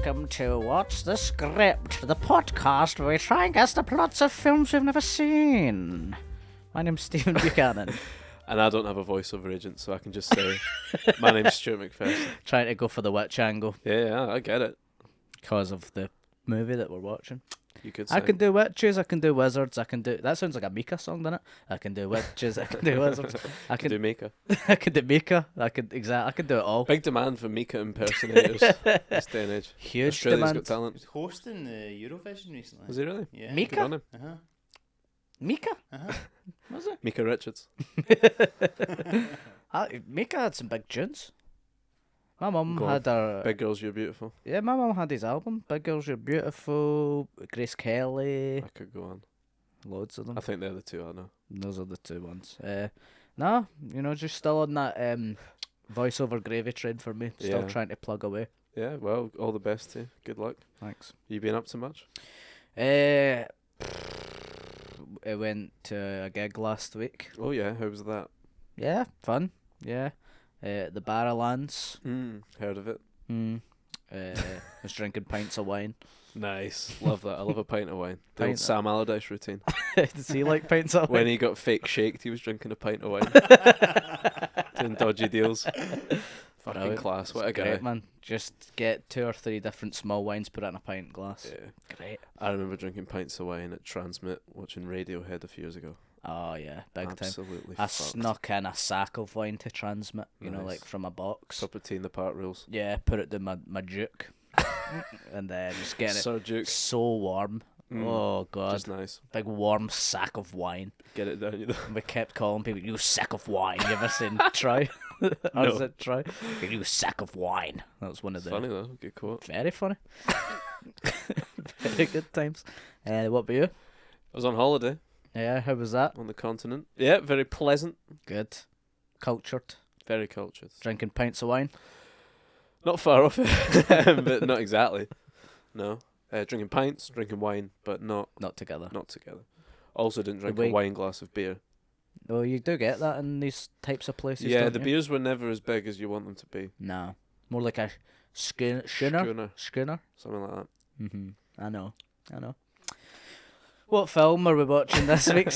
welcome to What's the Script, the podcast where we try and guess the plots of films we've never seen. My name's Stephen Buchanan. And I don't have a voiceover agent, so I can just say, my name's Stuart McPherson. Trying to go for the witch angle. Yeah, I get it. Because of the movie that we're watching. You could say. I can do witches, I can do wizards, I can do... That sounds like a Mika song, doesn't it? I can do witches, I can do wizards. I can do Mika. I can do Mika. I can do it all. Big demand for Mika impersonators this day and age. Huge Australia's demand. got talent. He was hosting the Eurovision recently. Was he really? Yeah. Mika? Good on him. Mika? Uh-huh. Was it? Mika Richards. Mika had some big tunes. My mum Go on. had her... Big Girls, You're Beautiful. Yeah, my mum had his album. Big Girls, You're Beautiful, Grace Kelly, I could go on. loads of them. I think they're the two I know. Those are the two ones. No, just still on that voiceover gravy train for me. Still Yeah. trying to plug away. Yeah, well, all the best to you. Good luck. Thanks. You been up to much? I went to a gig last week. Oh yeah, how was that? Yeah, fun. Yeah. The Barrowlands. Heard of it. Was drinking pints of wine. Nice. Love that. I love a pint of wine. The old Pint- Sam Allardyce routine. Does he like pints of When wine? he got fake shaked, he was drinking a pint of wine. Doing dodgy deals. Fucking Brilliant. class. What a guy. Great, man. Just get 2 or 3 different small wines, put it in a pint glass. Yeah. Great. I remember drinking pints of wine at Transmit, watching Radiohead a few years ago. Oh, yeah. Big time. Absolutely I fucked. snuck in a sack of wine to transmit, Nice. like from a box. Cup of tea in the park rules. Yeah, put it to my Duke. And then just getting Sir it Duke. so warm. Oh, God. Just nice. Big warm sack of wine. Get it down, you know. We kept calling people, you sack of wine. You ever seen Troy? Or is it Troy? You sack of wine. That was one of It's the... funny though. Good quote. Very funny. Very good times. What about you? I was on holiday Yeah, how was that? on the continent. Yeah, very pleasant. Good. Cultured. Very cultured. Drinking pints of wine. Not far off it, but not exactly. No. Drinking pints, drinking wine, but not Together. together. Also didn't drink way- a wine glass of beer. Well, you do get that in these types of places, Yeah, don't the you? beers were never as big as you want them to be. No. More like a schooner. Schooner, Schooner. something like that. I know. What film are we watching this week?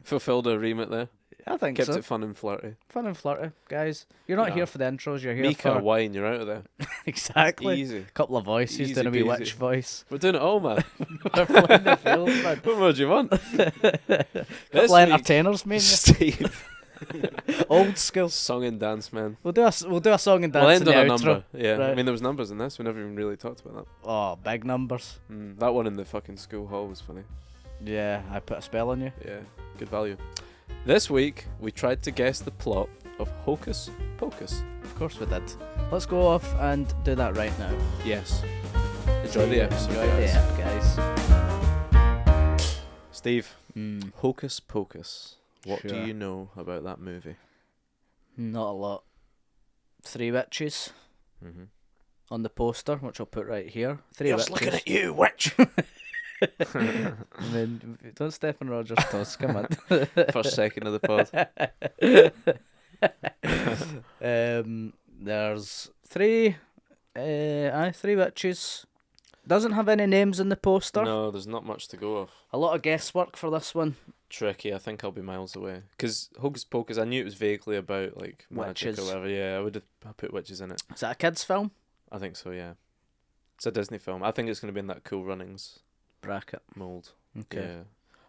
Fulfilled a remit there. I think Kept so. it fun and flirty. Fun and flirty, guys. You're not Nah. here for the intros, you're here Mika, for... wine, you're out of there. Exactly. Easy. Couple of voices, Easy doing a wee peasy. witch voice. We're doing it all, man. We're playing the field, man. What more do you want? Couple of entertainers, man. Steve. Old school. Song and dance, man. We'll do a song and dance We'll in end the on a outro. number. Yeah, I Right. mean, there was numbers in this. We never even really talked about that. Oh, big numbers. That one in the fucking school hall was funny. Yeah, I put a spell on you. Yeah, good value. This week, we tried to guess the plot of Hocus Pocus. Of course we did. Let's go off and do that right now. Yes. Enjoy the episode, Enjoy guys. the ep, guys. Steve, Hocus Pocus. What do Sure. you know about that movie? Not a lot. 3 witches Mm-hmm. on the poster, which I'll put right here. 3 witches. looking at you, witch! I mean, don't step on Roger's toes, come on. First second of the pod. There's 3 witches. Doesn't have any names in the poster. No, there's not much to go off. A lot of guesswork for this one. Tricky, I think I'll be miles away. Because Hocus Pocus, I knew it was vaguely about, like, magic Witches. or whatever. Yeah, I would have put witches in it. Is that a kids' film? I think so, yeah. It's a Disney film. I think it's going to be in that Cool Runnings Bracket. mould. Okay. Yeah.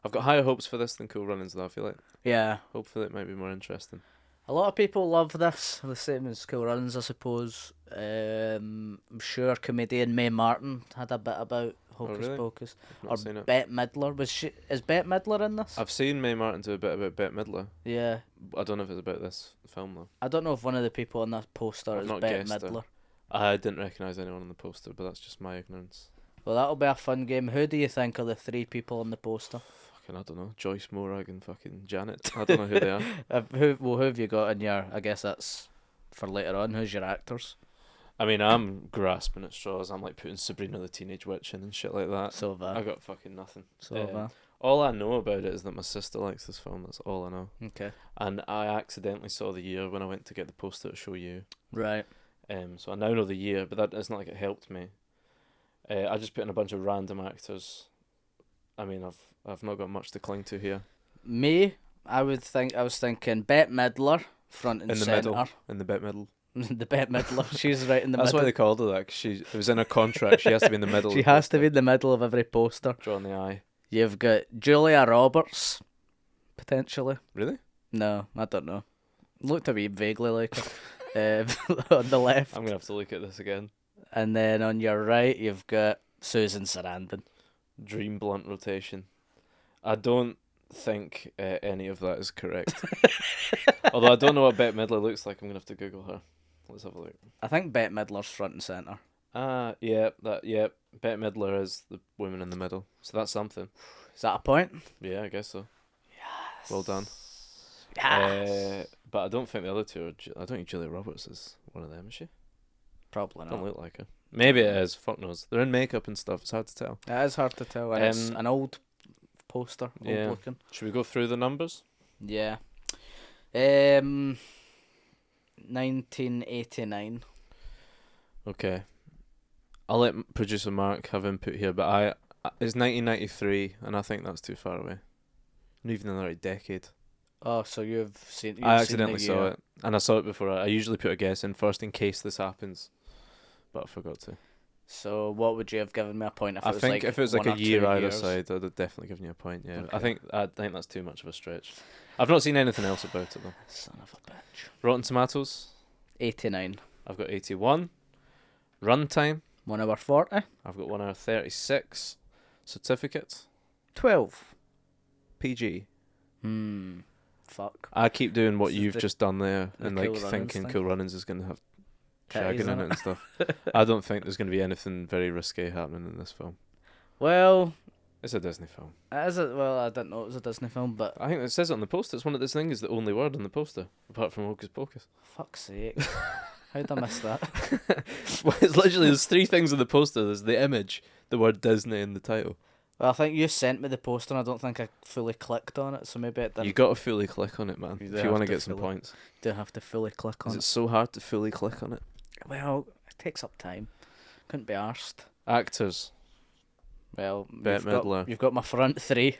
I've got higher hopes for this than Cool Runnings, though, I feel like. Yeah. Hopefully it might be more interesting. A lot of people love this, the same as Cool Runnings, I suppose. I'm sure comedian Mae Martin had a bit about Hocus really? Pocus. I've not Or seen it. Bette Midler. Is Bette Midler in this? I've seen Mae Martin do a bit about Bette Midler. Yeah. I don't know if it's about this film, though. I don't know if one of the people on that poster I've is not Bette guessed her. Midler. I didn't recognise anyone on the poster, but that's just my ignorance. Well, that'll be a fun game. Who do you think are the 3 people on the poster? Fucking, I don't know. Joyce Morag and fucking Janet. I don't know who they are. Who have you got in your... I guess that's for later on. Who's your actors? I mean, I'm grasping at straws. I'm like putting Sabrina the Teenage Witch in and shit like that. So have I. I got fucking nothing. So have I. All I know about it is that my sister likes this film. That's all I know. Okay. And I accidentally saw the year when I went to get the poster to show you. Right. So I now know the year, but that it's not like it helped me. I just put in a bunch of random actors. I mean, I've not got much to cling to here. Me, I was thinking Bette Midler, front and In the centre. middle. In the Bette Midler. The Bette Midler, she's right in the That's middle. why they called her that. 'Cause it was in her contract. She has to be in the middle. She of the has to poster. be in the middle of every poster. Drawing the eye. You've got Julia Roberts, potentially. Really? No, I don't know. Looked a wee vaguely like her on the left. I'm gonna have to look at this again. And then on your right, you've got Susan Sarandon. Dream blunt rotation. I don't think any of that is correct. Although I don't know what Bette Midler looks like. I'm gonna have to Google her. Let's have a look. I think Bette Midler's front and centre. Yeah. Bette Midler is the woman in the middle. So that's something. Is that a point? Yeah, I guess so. Yes. Well done. Yes. But I don't think the other two are. I don't think Julia Roberts is one of them, is she? Probably Don't not. look like her. Maybe it is. Fuck knows. They're in makeup and stuff. It's hard to tell. It is hard to tell. And it's an old poster. Old Yeah. looking. Should we go through the numbers? Yeah. 1989. Okay. I'll let producer Mark have input here, but it's 1993, and I think that's too far away. Not even another decade. Oh, so you've seen. I accidentally saw it, and I saw it before. I usually put a guess in first in case this happens, but I forgot to. So what would you have given me a point if it I was think like if it was like one a or year 2 either years? side, I'd have definitely given you a point. Yeah, Okay. I think that's too much of a stretch. I've not seen anything else about it though. Son of a bitch. Rotten Tomatoes, 89. I've got 81. Runtime, 1 hour 40. I've got 1 hour 36. Certificate, 12. PG. Fuck. I keep doing what This is you've the- just done there, the and Cool like Runnings thinking thing. Cool Runnings is going to have Titties shagging in in it and stuff. I don't think there's going to be anything very risque happening in this film. Well, It's a Disney film. well, I didn't know it was a Disney film, but I think it says it on the poster. It's one of those things. Is the only word on the poster apart from Hocus Pocus. fuck's sake. How'd I miss that? Well, it's literally there's 3 things on the poster. There's the image, the word Disney, and the title. Well, I think you sent me the poster and I don't think I fully clicked on it, so maybe it didn't. You got to fully click on it, man. You do If you have want to to get some fully- points. do have to fully click on Is it. it so hard to fully click on it? Well, it takes up time. Couldn't be arsed. Actors. Well, Bette Midler. You've got my front 3.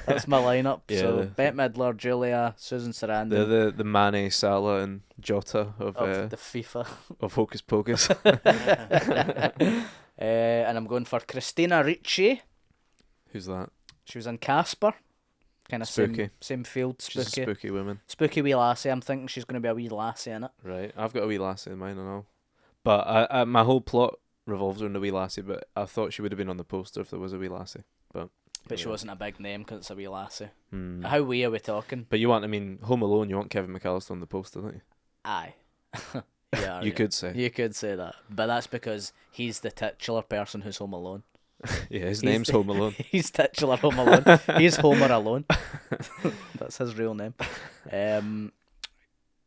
That's my lineup. Yeah, So the- Bette Midler, Julia, Susan Sarandon. They're the Mane, Salah, and Jota of the FIFA. of Hocus Pocus. And I'm going for Christina Ricci. Who's that? She was in Casper. Kind of Spooky. same field, She's a spooky. spooky woman. Spooky wee lassie. I'm thinking she's going to be a wee lassie in it. Right. I've got a wee lassie in mine and all. But I my whole plot revolves around a wee lassie, but I thought she would have been on the poster if there was a wee lassie. But But she yeah. wasn't a big name because it's a wee lassie. Hmm. How wee are we talking? But you want, Home Alone, you want Kevin McAllister on the poster, don't you? Aye. Yeah, You could say. You could say that. But that's because he's the titular person who's Home Alone. Yeah, his He's name's the- Home Alone. He's titular Home Alone. He's Homer Alone. That's his real name.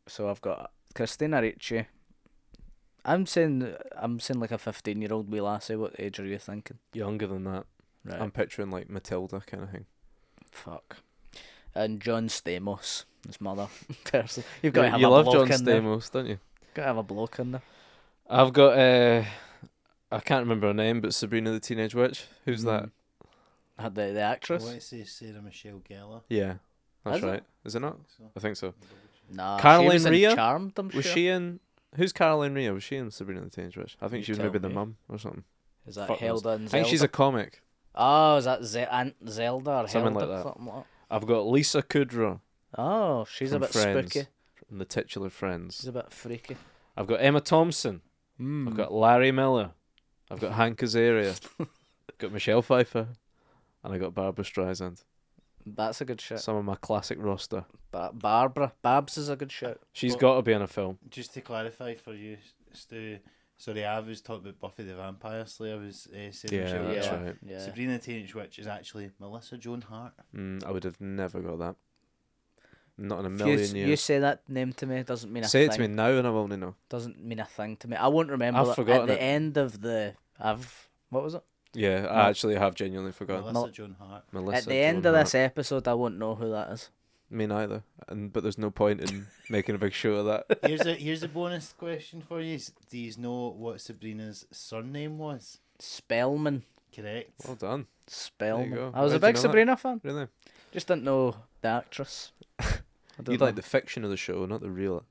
So I've got Christina Ricci. I'm saying like a 15-year-old wee lassie. What age are you thinking? Younger than that. Right. I'm picturing like Matilda kind of thing. Fuck. And John Stamos, his mother person. You've got to have you a love bloke John in there. Stamos, don't you? Got to have a bloke in there. I've got I can't remember her name, but Sabrina the Teenage Witch. Who's that? Had the I actress? want to say Sarah Michelle Gellar. Yeah, that's Is it? right. Is it not? So. I think so. Nah, Caroline she was in Rhea? Charmed, I'm Was sure. she in? Who's Caroline Rhea? Was she in Sabrina the Teenage Witch? I think You she was tell maybe the me. mum or something. Is that Fuck knows. Hilda and I Zelda? think she's a comic. Oh, is that Aunt Zelda or Something Hilda? like that. Something like that. I've got Lisa Kudrow Oh, she's a from bit Friends, spooky. from the titular Friends. She's a bit freaky. I've got Emma Thompson. I've got Larry Miller. I've got Hank Azaria. I've got Michelle Pfeiffer. And I got Barbara Streisand. That's a good shout. Some of my classic roster. Babs is a good shout. She's Well- got to be in a film. Just to clarify for you, Stu, sorry, I was talking about Buffy the Vampire Slayer. I was Sarah Yeah, Michelle that's Gellar. right. Yeah. Sabrina the Teenage Witch is actually Melissa Joan Hart. I would have never got that. Not in a If million you years. say that name to me doesn't mean a Say thing. it to me now and I will know. Doesn't mean a thing to me. I won't remember I've that. forgotten At the it. end of the... What was it? Yeah, No. I actually have genuinely forgotten. Melissa Mel- Joan Hart. Melissa At the end Joan of this Hart. episode, I won't know who that is. Me neither. But there's no point in making a big show of that. Here's a bonus question for you. Do you know what Sabrina's surname was? Spellman. Correct. Well done. Spellman. go. I was Why a did you big know that? Sabrina fan. Really? Just didn't know the actress. I don't You know. like the fiction of the show, not the reality.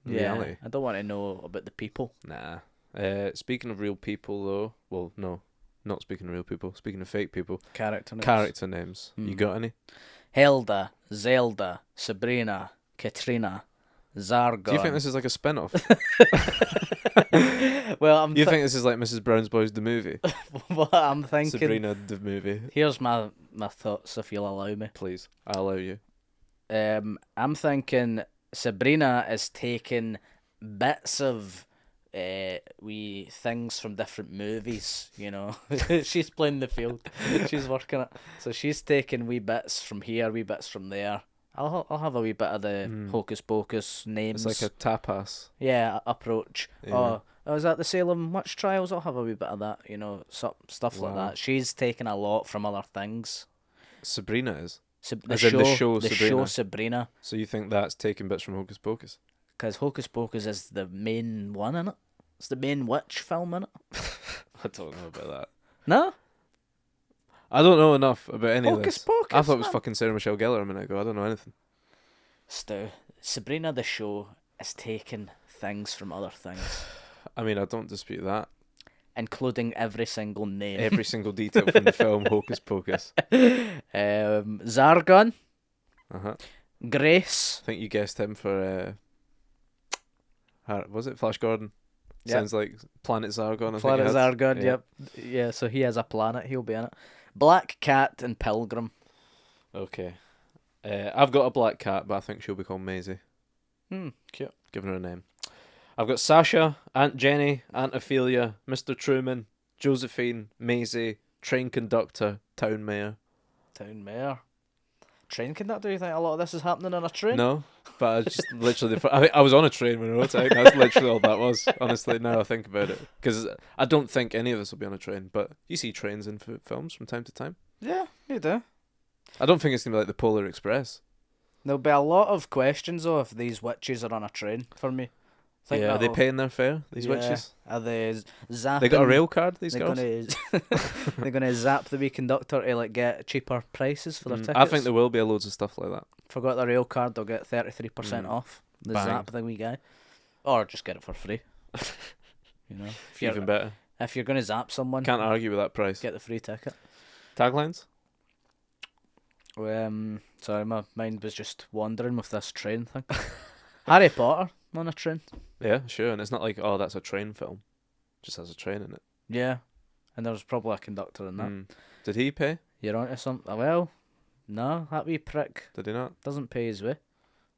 I don't want to know about the people. Nah. Speaking of real people, though, well, no, not speaking of real people. Speaking of fake people, Character names. character names. You Mm. got any? Hilda, Zelda, Sabrina, Katrina, Zargon. Do you think this is like a spin-off? Well, I'm You think this is like Mrs. Brown's Boys the movie? what I'm thinking. Sabrina the movie. Here's my thoughts, if you'll allow me. Please, I'll allow you. I'm thinking Sabrina is taking bits of wee things from different movies, you know. She's playing the field. She's working it. So she's taking wee bits from here, wee bits from there. I'll have a wee bit of the Hocus Pocus names. It's like a tapas. approach. Yeah. Oh, I was at the Salem witch trials. I'll have a wee bit of that, you know, stuff like Wow. that. She's taking a lot from other things. Sabrina is. The As in the show the Sabrina. show Sabrina, So you think that's taking bits from Hocus Pocus? because Hocus Pocus is the main one in it. It's the main witch film in it. I don't know about that. No, I don't know enough about any of Hocus this. Pocus. I thought it was man. fucking Sarah Michelle Gellar a minute ago. I don't know anything. Stu, Sabrina the show is taking things from other things, I mean, I don't dispute that. including every single name. Every single detail from the film Hocus Pocus. Zargon, Uh-huh. Grace. I think you guessed him for was it Flash Gordon? Yep. Sounds like Planet Zargon. I Planet think it has. Zargon, Yeah. yep. Yeah, so he has a planet, he'll be in it. Black Cat and Pilgrim. Okay. I've got a black cat, but I think she'll be called Maisie. Cute. Giving her a name. I've got Sasha, Aunt Jenny, Aunt Ophelia, Mr. Truman, Josephine, Maisie, train conductor, town mayor. Town mayor. Train conductor, you think a lot of this is happening on a train? No, but I just literally... I was on a train when I wrote it. That's literally all that was, honestly, now I think about it. Because I don't think any of us will be on a train, but you see trains in films from time to time. Yeah, you do. I don't think it's going to be like the Polar Express. There'll be a lot of questions, though, if these witches are on a train, for me. Think Yeah, are they that'll- paying their fare, these Yeah. witches? Are they zapping? They got a rail card, these They're girls? gonna, they're gonna zap the wee conductor to like get cheaper prices for their tickets. I think there will be loads of stuff like that. Forgot the rail card, they'll get 33% off. The Bang. zap the wee guy, or just get it for free. You know, Even better. if you're gonna zap someone, Can't argue with that price. get the free ticket. Taglines? Sorry, my mind was just wandering with this train thing. Harry Potter on a train. Yeah, sure. And it's not like, oh, that's a train film. Just has a train in it. Yeah, and there's probably a conductor in that. Mm. Did he pay? You're onto something. Well, no, that wee prick Did he not? doesn't pay his way.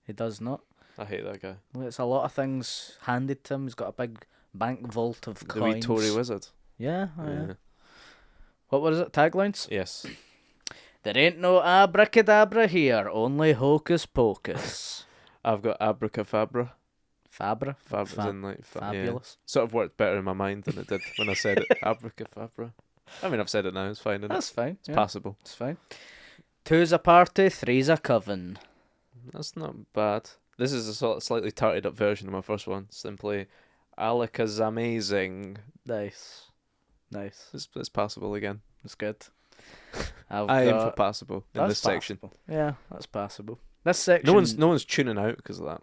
He does not. I hate that guy. Well, it's a lot of things handed to him. He's got a big bank vault of The coins. wee Tory wizard. Yeah, yeah. What was it? Taglines? Yes. There ain't no abracadabra here, only hocus pocus. I've got abracafabra. Fabra? Fabra's in like... yeah. Fabulous. Sort of worked better in my mind than it did when I said it. Abracafabra. I mean, I've said it now. It's fine, isn't it? That's fine. It's passable. It's fine. Two's a party, three's a coven. That's not bad. This is a slightly tarted up version of my first one. Simply, Alakazamazing. Nice. Nice. It's passable again. That's good. I aim for passable in That's this section. passable. Yeah, that's passable. This section... No one's tuning out because of that.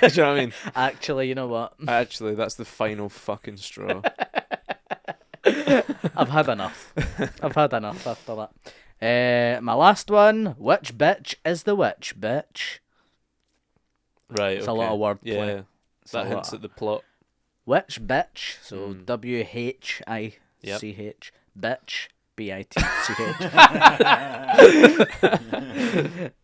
Do you know what I mean? Actually, you know what? Actually, that's the final fucking straw. I've had enough. I've had enough after that. My last one. Which bitch is the witch bitch? Right. It's a lot of wordplay. Yeah, It's that a hints lot. at the plot. Which bitch? So Mm. WHICH. Bitch. BITCH.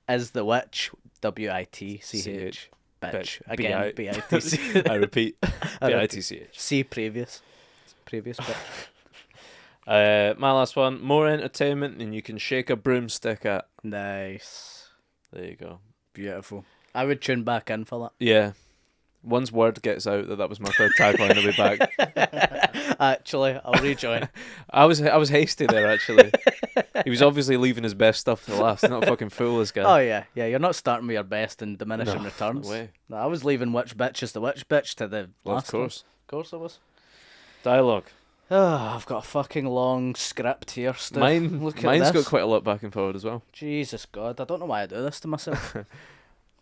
Is the witch. WITCH. Bitch. Again. BITCH. I repeat. BITCH. See previous. Previous bitch. My last one. More entertainment than you can shake a broomstick at. Nice. There you go. Beautiful. I would tune back in for that. Yeah. Once word gets out that was my third tagline, I'll be back. Actually, I'll rejoin. I was hasty there, actually. He was obviously leaving his best stuff to last. Not a fucking fool, this guy. Oh yeah, yeah. You're not starting with your best and diminishing No, returns. no way. No, I was leaving which bitch is the witch bitch to the Well, last of course. one. Of course, I was. Dialogue. Oh, I've got a fucking long script here. Stu. Look at Mine's this. got quite a lot back and forward as well. Jesus God, I don't know why I do this to myself.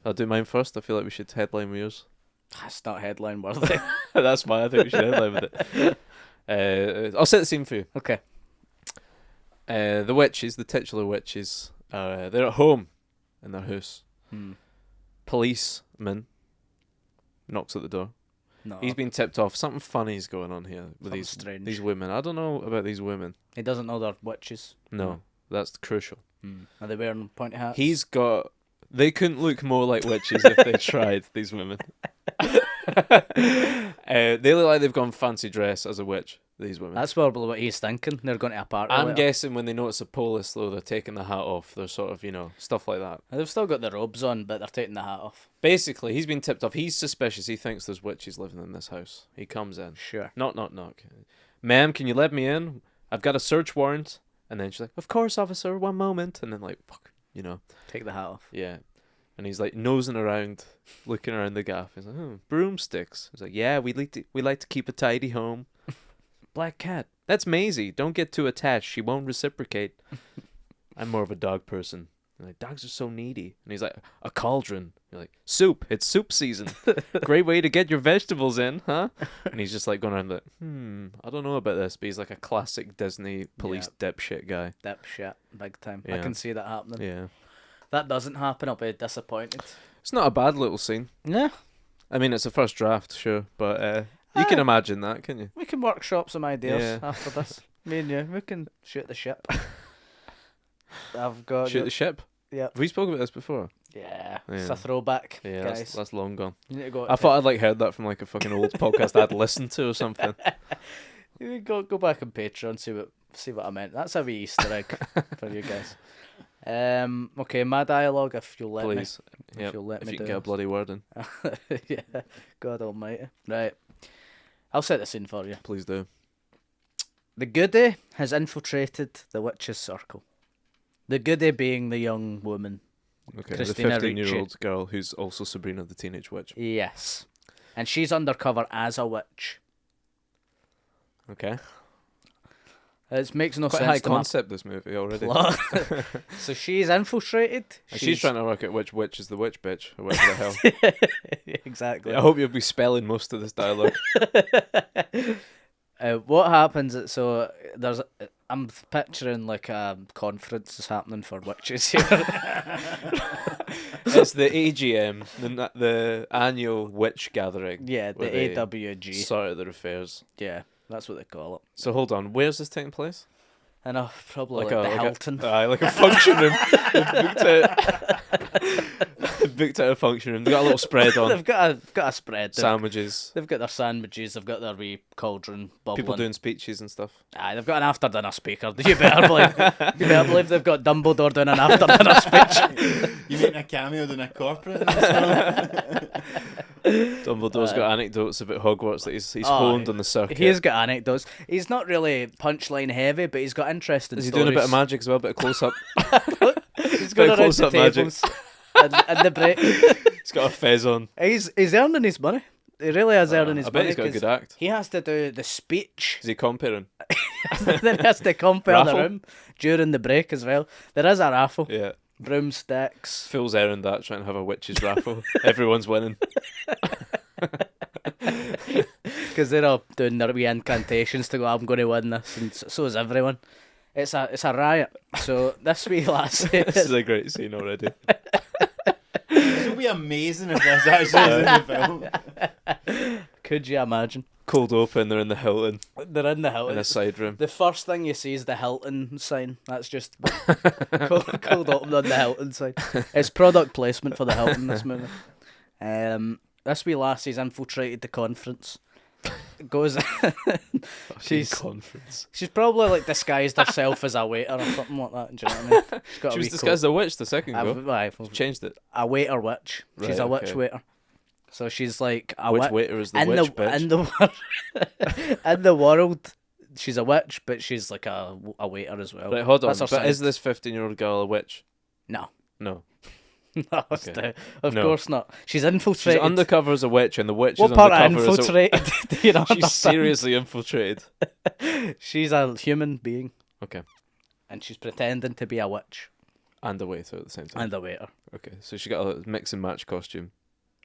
I'll do mine first. I feel like we should headline with yours. That's not headline worthy. That's mine. I think we should headline with it. I'll set the scene for you. Okay. The witches, the titular witches, they're at home in their house. Policeman knocks at the door. No. He's been tipped off. Something funny's going on here with Something strange. these women. I don't know about these women. He doesn't know they're witches. No, that's crucial. Are they wearing pointy hats? They couldn't look more like witches if they tried, these women. They look like they've gone fancy dress as a witch, these women. That's probably what he's thinking. They're going to a party. I'm later. guessing when they notice a police, though, they're taking the hat off. They're sort of, stuff like that. They've still got the robes on, but they're taking the hat off. Basically, he's been tipped off. He's suspicious. He thinks there's witches living in this house. He comes in. Sure. Knock, knock, knock. Ma'am, can you let me in? I've got a search warrant. And then she's like, of course, officer, one moment. And then like, fuck, Take the hat off. Yeah. And he's like nosing around, looking around the gaff. He's like, broomsticks. He's like, yeah, we like to keep a tidy home. Black cat. That's Maisie. Don't get too attached. She won't reciprocate. I'm more of a dog person. And like, dogs are so needy. And he's like, a cauldron. You're like, soup. It's soup season. Great way to get your vegetables in, huh? And he's just like going around like, I don't know about this, but he's like a classic Disney police dipshit guy. Dipshit, big time. Yeah. I can see that happening. Yeah. That doesn't happen, I'll be disappointed. It's not a bad little scene. Yeah. I mean, it's a first draft, sure, but you can imagine that, can you? We can workshop some ideas Yeah. after this. Me and you, we can shoot the ship. I've got Shoot the ship? Yeah. Have we spoken about this before? Yeah. Yeah. It's a throwback, Yeah, guys. that's long gone. You need to go I thought I'd like heard that from like a fucking old podcast I'd listened to or something. You go back on Patreon, see what I meant. That's a wee Easter egg for you guys. Okay, my dialogue, if you'll let Please. me. Yep. If you'll let If me you do can get a this. bloody word in. Yeah, God almighty. Right. I'll set the scene for you. Please do. The goody has infiltrated the witch's circle. The goody being the young woman. Okay, Christina the 15-year-old girl who's also Sabrina the Teenage Witch. Yes. And she's undercover as a witch. Okay. It makes no Quite sense high to my concept, this movie, already. plot. So she's infiltrated. And she's trying to work out which witch is the witch bitch, or whatever the hell. Exactly. I hope you'll be spelling most of this dialogue. What happens? So I'm picturing like a conference is happening for witches here. It's the AGM, the annual witch gathering. Yeah, the where they AWG. Sort of their affairs. Yeah, that's what they call it. So hold on, where's this taking place? I know, probably like the Hilton. Like a function room. They've booked out a function room. They've got a little spread on. They've got a spread. Sandwiches. They've got their sandwiches. They've got their wee cauldron bubbling. People doing speeches and stuff. Aye, they've got an after dinner speaker. You better believe they've got Dumbledore doing an after dinner speech. You mean a cameo than a corporate in this film? Dumbledore's got anecdotes about Hogwarts that he's honed on the circuit. He's got anecdotes. He's not really punchline heavy, but he's got interesting Is he stories. doing a bit of magic as well, a bit of close up? He's going around close-up the magic. tables and the break. He's got a fez on. He's earning his money. He really is earning his I money. bet he's got a 'cause good act. He has to do the speech. Is he comparing? Then he has to compare the Raffle? room during the break as well. There is a raffle. Yeah. Broomsticks. Phil's airing that, trying to have a witch's raffle. Everyone's winning. Because they're all doing their wee incantations to go, I'm going to win this. And so is everyone. It's a riot. So this wee lassie This is a great scene already. It would be amazing if this actually is in the film. Could you imagine? Cold open, they're in the Hilton, They're in the Hilton. in a side room. The first thing you see is the Hilton sign. That's just cold open on the Hilton sign. It's product placement for the Hilton, this movie. This wee lassie's infiltrated the conference. Goes she's Conference. she's probably like disguised herself as a waiter or something like that. Do you know what I mean? She's got She a was wee disguised as a witch the second coat. go. Aye, She changed it. a waiter witch. She's Right, a witch okay. waiter. So she's like a Which witch. waiter is the in witch bitch? in the world, she's a witch, but she's like a waiter as well. Right, hold on. That's her But side. is this 15-year-old girl a witch? No. No. No, Okay. of No. course not. She's She's infiltrated. undercover as a witch, and the witch What is part of undercover as a... infiltrated? Do you not She's understand? seriously infiltrated. She's a human being. Okay. And she's pretending to be a witch. And a waiter at the same time. And a waiter. Okay, so she got a mix and match costume.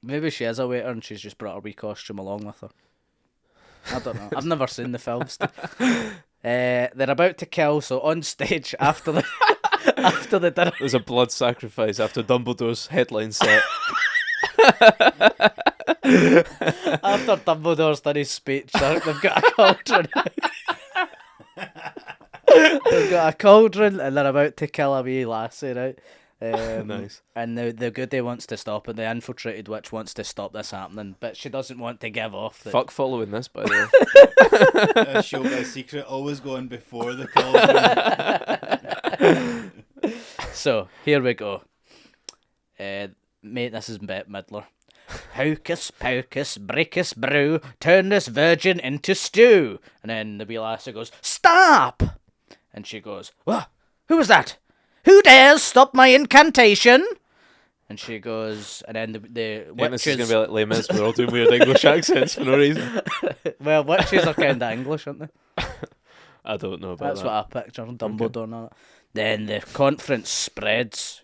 Maybe she is a waiter and she's just brought her wee costume along with her. I don't know. I've never seen the films. They're about to kill, so on stage after the after the dinner. There's a blood sacrifice after Dumbledore's headline set. After Dumbledore's done his speech, they've got a cauldron. They've got a cauldron and they're about to kill a wee lassie, right? Nice. And the goodie wants to stop it. The infiltrated witch wants to stop this happening, but she doesn't want to give off. Fuck following this, by the way. Show by secret, always going before the cauldron. So, here we go. Mate, this is Bette Midler. Hocus Pocus, breekus, brew, turn this virgin into stew. And then the wee lassie goes, stop! And she goes, what? Who was that? Who dares stop my incantation? And she goes, and then the Yeah, this is witches... going to be like Les Mis, we're all doing weird English accents for no reason. Well, witches are kind of English, aren't they? I don't know about That's that. what I picture, Dumbledore and all that. Then the conference spreads,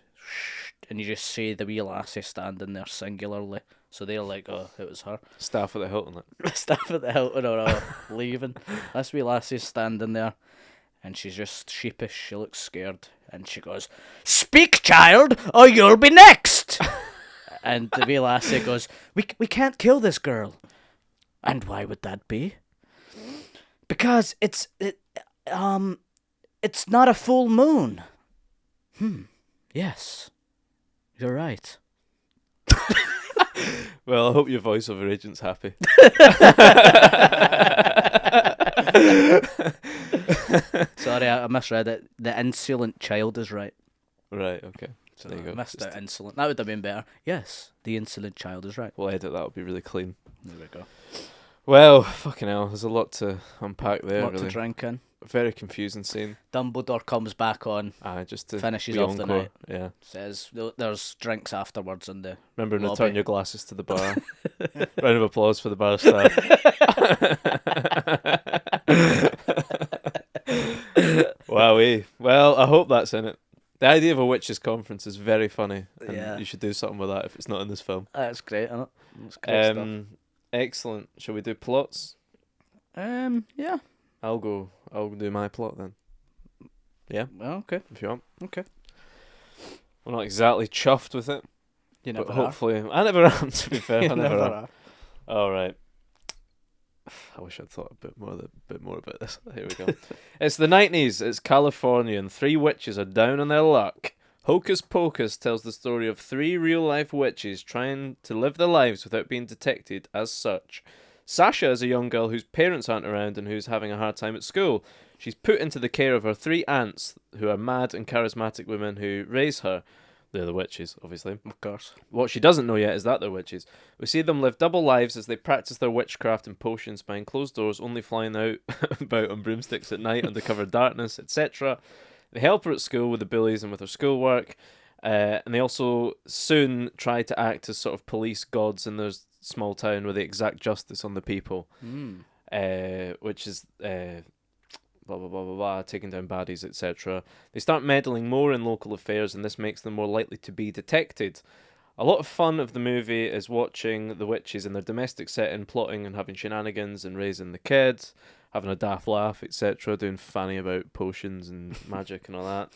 and you just see the wee lassie standing there singularly. So they're like, oh, it was her. Staff at the Hilton. Like. Staff at the Hilton are leaving. This wee lassie's standing there, and she's just sheepish. She looks scared, and she goes, "Speak, child, or you'll be next." And the wee lassie goes, "We can't kill this girl." And why would that be? Because it's not a full moon. Yes, you're right. Well, I hope your voiceover agent's happy. Sorry, I misread it. The insolent child is right. Right, okay. So there you go. Missed out insolent. That would have been better. Yes, the insolent child is right. We'll edit that, will be really clean. There we go. Well, fucking hell, there's a lot to unpack there, What really. to drink in. Very confusing scene. Dumbledore comes back on, Just to finishes be off the encore. night. Yeah. Says there's drinks afterwards in the Remember to lobby. turn your glasses to the bar. Round of applause for the bar staff. Wowee. Well, I hope that's in it. The idea of a witches' conference is very funny, and Yeah. you should do something with that if it's not in this film. That's great, isn't it? That's great stuff. Excellent. Shall we do plots? Yeah. I'll do my plot then. Yeah, Well, okay. if you want. Okay. We're not exactly chuffed with it, You but never hopefully I never am. To be fair, are. I never am. are. All right. I wish I'd thought a bit more about this. Here we go. It's the 90s. It's California, and three witches are down on their luck. Hocus Pocus tells the story of three real-life witches trying to live their lives without being detected as such. Sasha is a young girl whose parents aren't around and who's having a hard time at school. She's put into the care of her three aunts, who are mad and charismatic women who raise her. They're the witches, obviously. Of course. What she doesn't know yet is that they're witches. We see them live double lives as they practice their witchcraft and potions behind closed doors, only flying out about on broomsticks at night under cover of darkness, etc. They help her at school with the bullies and with her schoolwork, and they also soon try to act as sort of police gods in their small town where they exact justice on the people, which is blah blah blah blah blah, taking down baddies, etc. They start meddling more in local affairs, and this makes them more likely to be detected. A lot of fun of the movie is watching the witches in their domestic setting, plotting and having shenanigans and raising the kids, having a daft laugh, etc., doing fanny about potions and magic and all that.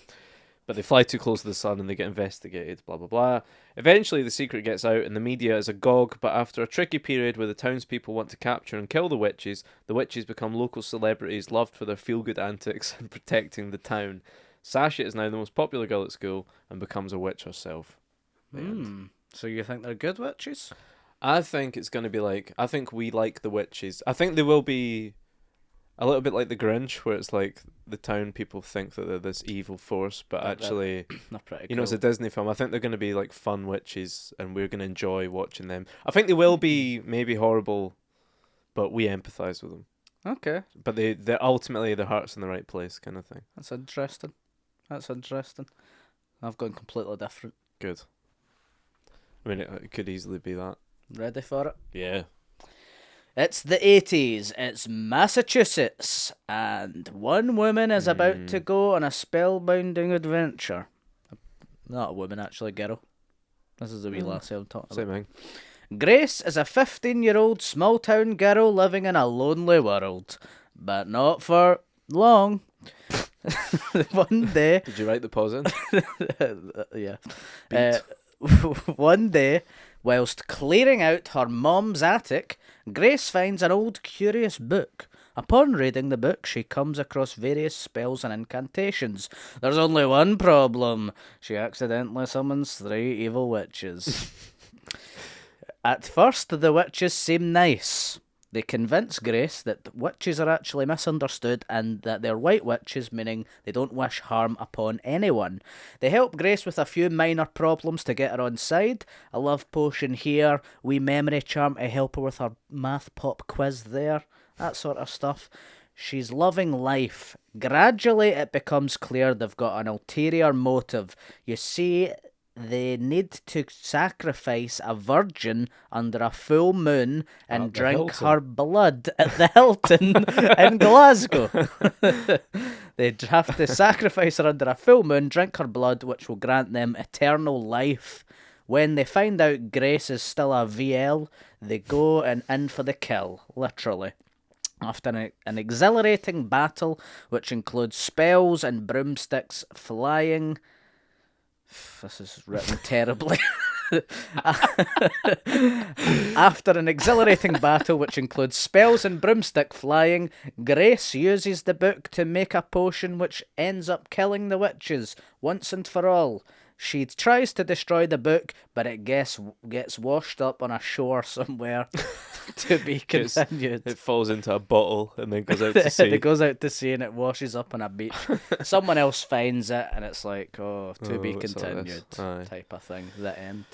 But they fly too close to the sun and they get investigated, blah blah blah. Eventually the secret gets out and the media is agog, but after a tricky period where the townspeople want to capture and kill the witches become local celebrities loved for their feel-good antics and protecting the town. Sasha is now the most popular girl at school and becomes a witch herself. So you think they're good witches? I think it's going to be like, I think we like the witches. I think they will be a little bit like the Grinch, where it's like the town people think that they're this evil force, but actually, They're pretty you know, it's cool. a Disney film. I think they're going to be like fun witches, and we're going to enjoy watching them. I think they will be maybe horrible, but we empathise with them. Okay. But they're ultimately, their heart's in the right place, kind of thing. That's interesting. I've gone completely different. Good. I mean, it could easily be that. Ready for it? Yeah. It's the 80s, it's Massachusetts, and one woman is about to go on a spellbinding adventure. Not a woman, actually, a girl. This is the wee lassie I'm talking about. Same thing. Grace is a 15-year-old small-town girl living in a lonely world, but not for long. One day... Did you write the pause in? yeah. Beat. One day, whilst clearing out her mom's attic, Grace finds an old curious book. Upon reading the book, she comes across various spells and incantations. There's only one problem. She accidentally summons 3 evil witches. At first, the witches seem nice. They convince Grace that witches are actually misunderstood and that they're white witches, meaning they don't wish harm upon anyone. They help Grace with a few minor problems to get her on side. A love potion here, wee memory charm to help her with her math pop quiz there, that sort of stuff. She's loving life. Gradually, it becomes clear they've got an ulterior motive. You see, they need to sacrifice a virgin under a full moon and At the drink Hilton. her blood at the Hilton in Glasgow. They'd have to sacrifice her under a full moon, drink her blood, which will grant them eternal life. When they find out Grace is still a VL, they go and in for the kill, literally. After an exhilarating battle, which includes spells and broomsticks flying... This is written terribly. After an exhilarating battle, which includes spells and broomstick flying, Grace uses the book to make a potion which ends up killing the witches once and for all. She tries to destroy the book, but it gets washed up on a shore somewhere to be continued. It falls into a bottle and then goes out to sea. It goes out to sea and it washes up on a beach. Someone else finds it and it's like, to be what's all this? continued Aye. type of thing. The end.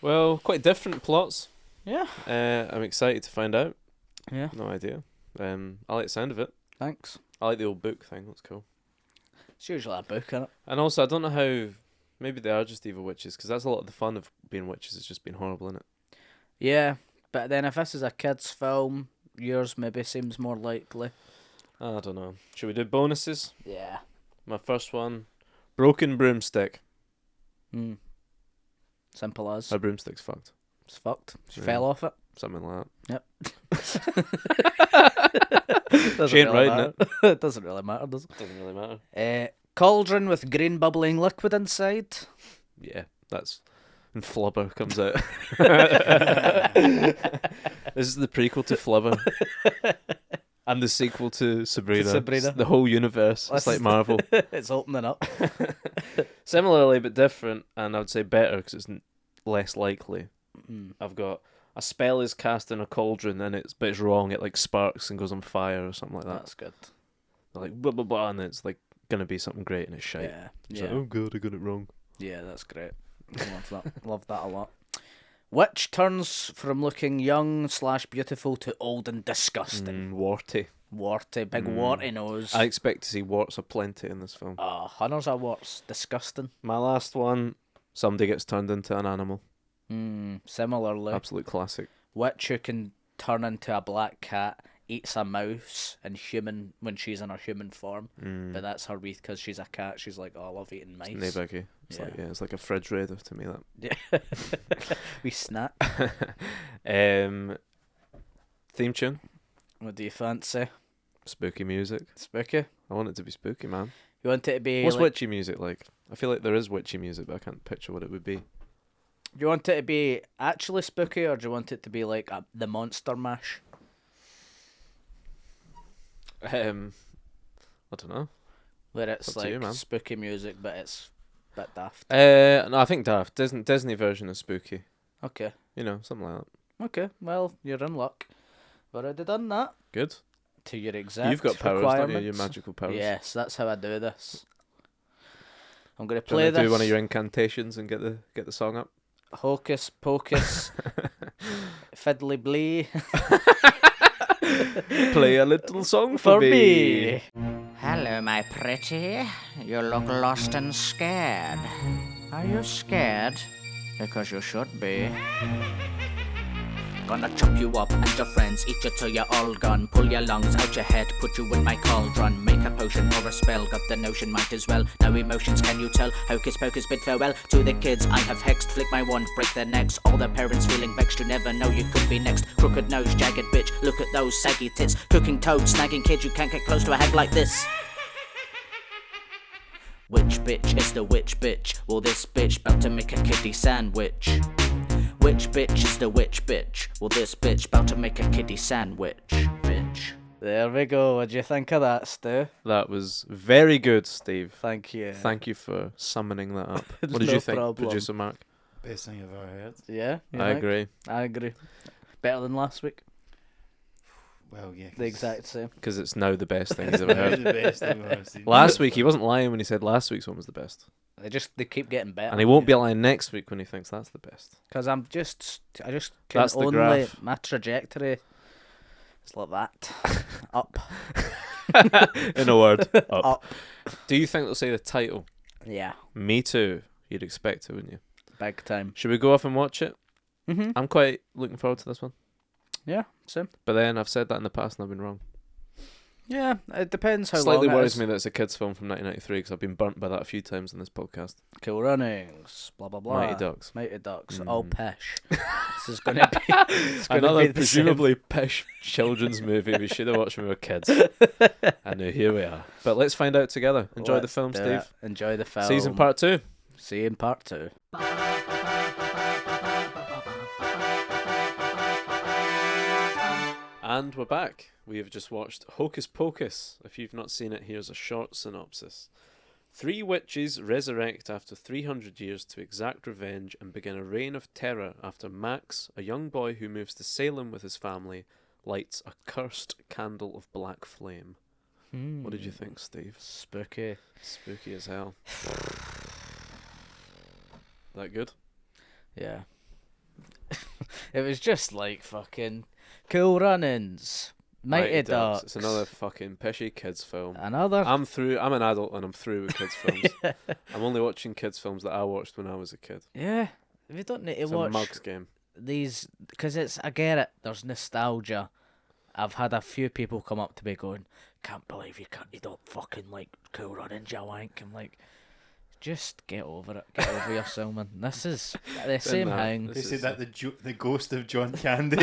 Well, quite different plots. Yeah. I'm excited to find out. Yeah. No idea. I like the sound of it. Thanks. I like the old book thing. That's cool. It's usually a book, innit? And also, I don't know how... Maybe they are just evil witches, because that's a lot of the fun of being witches. It's just being horrible, isn't it? Yeah. But then if this is a kid's film, yours maybe seems more likely. I don't know. Should we do bonuses? Yeah. My first one, broken broomstick. Simple as. Her broomstick's fucked. It's fucked. She Yeah. fell off it. Something like Yep. that. She ain't writing it. It doesn't really matter, does it? Doesn't really matter. Cauldron with green bubbling liquid inside. Yeah, that's... And Flubber comes out. This is the prequel to Flubber. And the sequel to Sabrina. Sabrina. It's the whole universe. It's like Marvel. It's opening up. Similarly, but different, and I would say better because it's less likely. I've got a spell is cast in a cauldron, but it's wrong. It like sparks and goes on fire or something like that. That's good. They're like blah blah blah, and it's like gonna be something great, and it's shite. Yeah. It's Yeah. like, oh god, I got it wrong. Yeah, that's great. Love that. Love that a lot. Witch turns from looking young / beautiful to old and disgusting. Warty. Warty, big warty nose. I expect to see warts aplenty in this film. Hunters are warts. Disgusting. My last one, somebody gets turned into an animal. Similarly, Absolute classic. witch who can turn into a black cat eats a mouse and human when she's in her human form, but that's her because she's a cat. She's like, I love eating mice. No biggie. It's like it's like a fridge raider to me. That. Yeah. We snack. Theme tune. What do you fancy? Spooky music. Spooky. I want it to be spooky, man. You want it to be? What's like, witchy music like? I feel like there is witchy music, but I can't picture what it would be. Do you want it to be actually spooky, or do you want it to be like the Monster Mash? I don't know. Where it's Up to you, like man. spooky music, but it's a bit daft. No, I think daft. Disney version of spooky. Okay. You know, something like that. Okay. Well, you're in luck. We've already done that. Good. To your exact You've got powers, don't you? requirements. Your magical powers. Yes, that's how I do this. I'm gonna Do you play want to this. do one of your incantations and get the song up? Hocus Pocus, Fiddly Blee. Play a little song for me. Hello, my pretty. You look lost and scared. Are you scared? Because you should be. Gonna chop you up and your friends, eat you till you're all gone. Pull your lungs out your head, put you in my cauldron. Make a potion or a spell, got the notion, might as well. No emotions, can you tell? Hocus Pocus bid farewell to the kids I have hexed. Flick my wand, break their necks. All their parents feeling vexed, you never know you could be next. Crooked nose, jagged bitch, look at those saggy tits. Cooking toad, snagging kids, you can't get close to a head like this. Which bitch is the witch bitch? Well, this bitch bout to make a kitty sandwich. Which bitch is the witch bitch? Well, this bitch bout to make a kitty sandwich. Bitch. There we go. What do you think of that, Stu? That was very good, Steve. Thank you. Thank you for summoning that up. What did No you think, problem. Producer Mark? Best thing I've ever heard. Yeah, you I think? agree. I agree. Better than last week. Well, yeah. The exact same. Because it's now the best thing he's ever heard. The best I've ever seen. Last week, he wasn't lying when he said last week's one was the best. They keep getting better. And he won't be lying next week when he thinks that's the best. Because I just can That's the only, graph. my trajectory is like that. Up. In a word, up. Up. Do you think they'll say the title? Yeah. Me too. You'd expect it, wouldn't you? Big time. Should we go off and watch it? Mm-hmm. I'm quite looking forward to this one. Yeah, same. But then I've said that in the past and I've been wrong. Yeah, it depends how Slightly long it worries is. me that it's a kids' film from 1993 because I've been burnt by that a few times in this podcast. Cool Runnings, blah blah blah. Mighty Ducks. Mighty Ducks. Mm. All pish. This is gonna be it's gonna Another be the presumably pish children's movie we should have watched when we were kids. And now here we are. But let's find out together. same. Enjoy the Let's film, do Steve. it. Enjoy the film. Season part 2. See you in part 2. And we're back. We have just watched Hocus Pocus. If you've not seen it, here's a short synopsis. 3 witches resurrect after 300 years to exact revenge and begin a reign of terror after Max, a young boy who moves to Salem with his family, lights a cursed candle of black flame. What did you think, Steve? Spooky. Spooky as hell. That good? Yeah. It was just like fucking Cool Runnings, Mighty Ducks. It's another fucking pishy kids film. Another. I'm an adult and I'm through with kids films. I'm only watching kids films that I watched when I was a kid. Yeah. You don't need to It's a watch mugs game. these because I get it. There's nostalgia. I've had a few people come up to me going, "Can't believe you don't fucking like Cool Runnings, you wank." I'm like, just get over it. Get over yourself, man. This is the same that. thing. They This said is- that the ghost of John Candy.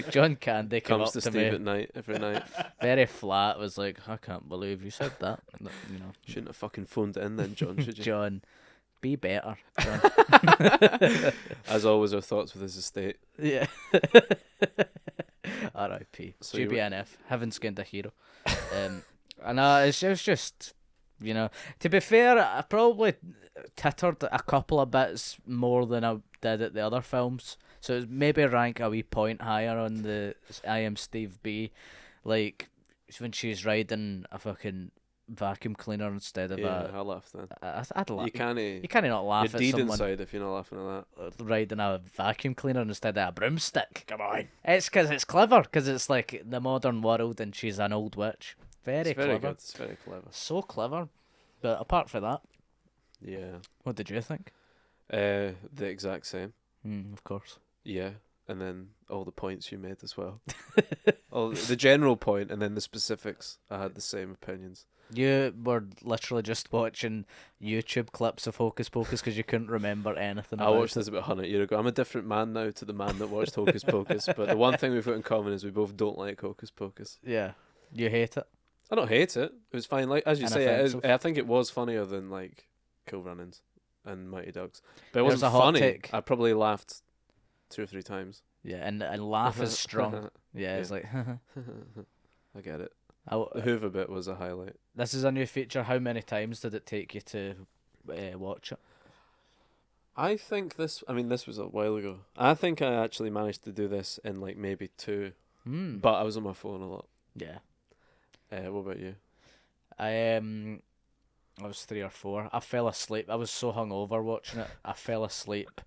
John Candy came Comes up to to Steve me, at night, every night. very flat. Was like, "I can't believe you said that." You know, Shouldn't have fucking phoned it in then, John, should you? John, be better, John. As always, our thoughts with his estate. Yeah. R.I.P. So you were- GBNF. Haven't skinned a hero. And it's just, you know. To be fair, I probably tittered a couple of bits more than I did at the other films. So it's maybe rank a wee point higher on the I Am Steve B. Like when she's riding a fucking vacuum cleaner instead of Yeah, I laughed then. I'd laugh. You can't. You can't not laugh You're at deed someone inside if you're not laughing at that. riding a vacuum cleaner instead of a broomstick. Come on. It's because it's clever, because it's like the modern world and she's an old witch. Very It's very clever. good. It's very clever. So clever. But apart from that, Yeah. what did you think? The exact same. Of course. Yeah. And then all the points you made as well. The general point and then the specifics. I had the same opinions. You were literally just watching YouTube clips of Hocus Pocus because you couldn't remember anything I about watched it. this about 100 years ago. I'm a different man now to the man that watched Hocus Pocus. But the one thing we've got in common is we both don't like Hocus Pocus. Yeah. You hate it? I don't hate it. It was fine. Like as you say, Inoffensive. I think it was funnier than like Cool Runnings and Mighty Ducks. But it Here's wasn't a hot funny. take. I probably laughed 2 or 3 times. Yeah, and laugh is strong. Yeah, it's like... I get it. I, The Hoover bit was a highlight. this is a new feature. How many times did it take you to watch it? I think this was a while ago. I think I actually managed to do this in like maybe 2, but I was on my phone a lot. Yeah. What about you? I was 3 or 4. I fell asleep. I was so hungover watching it. I fell asleep,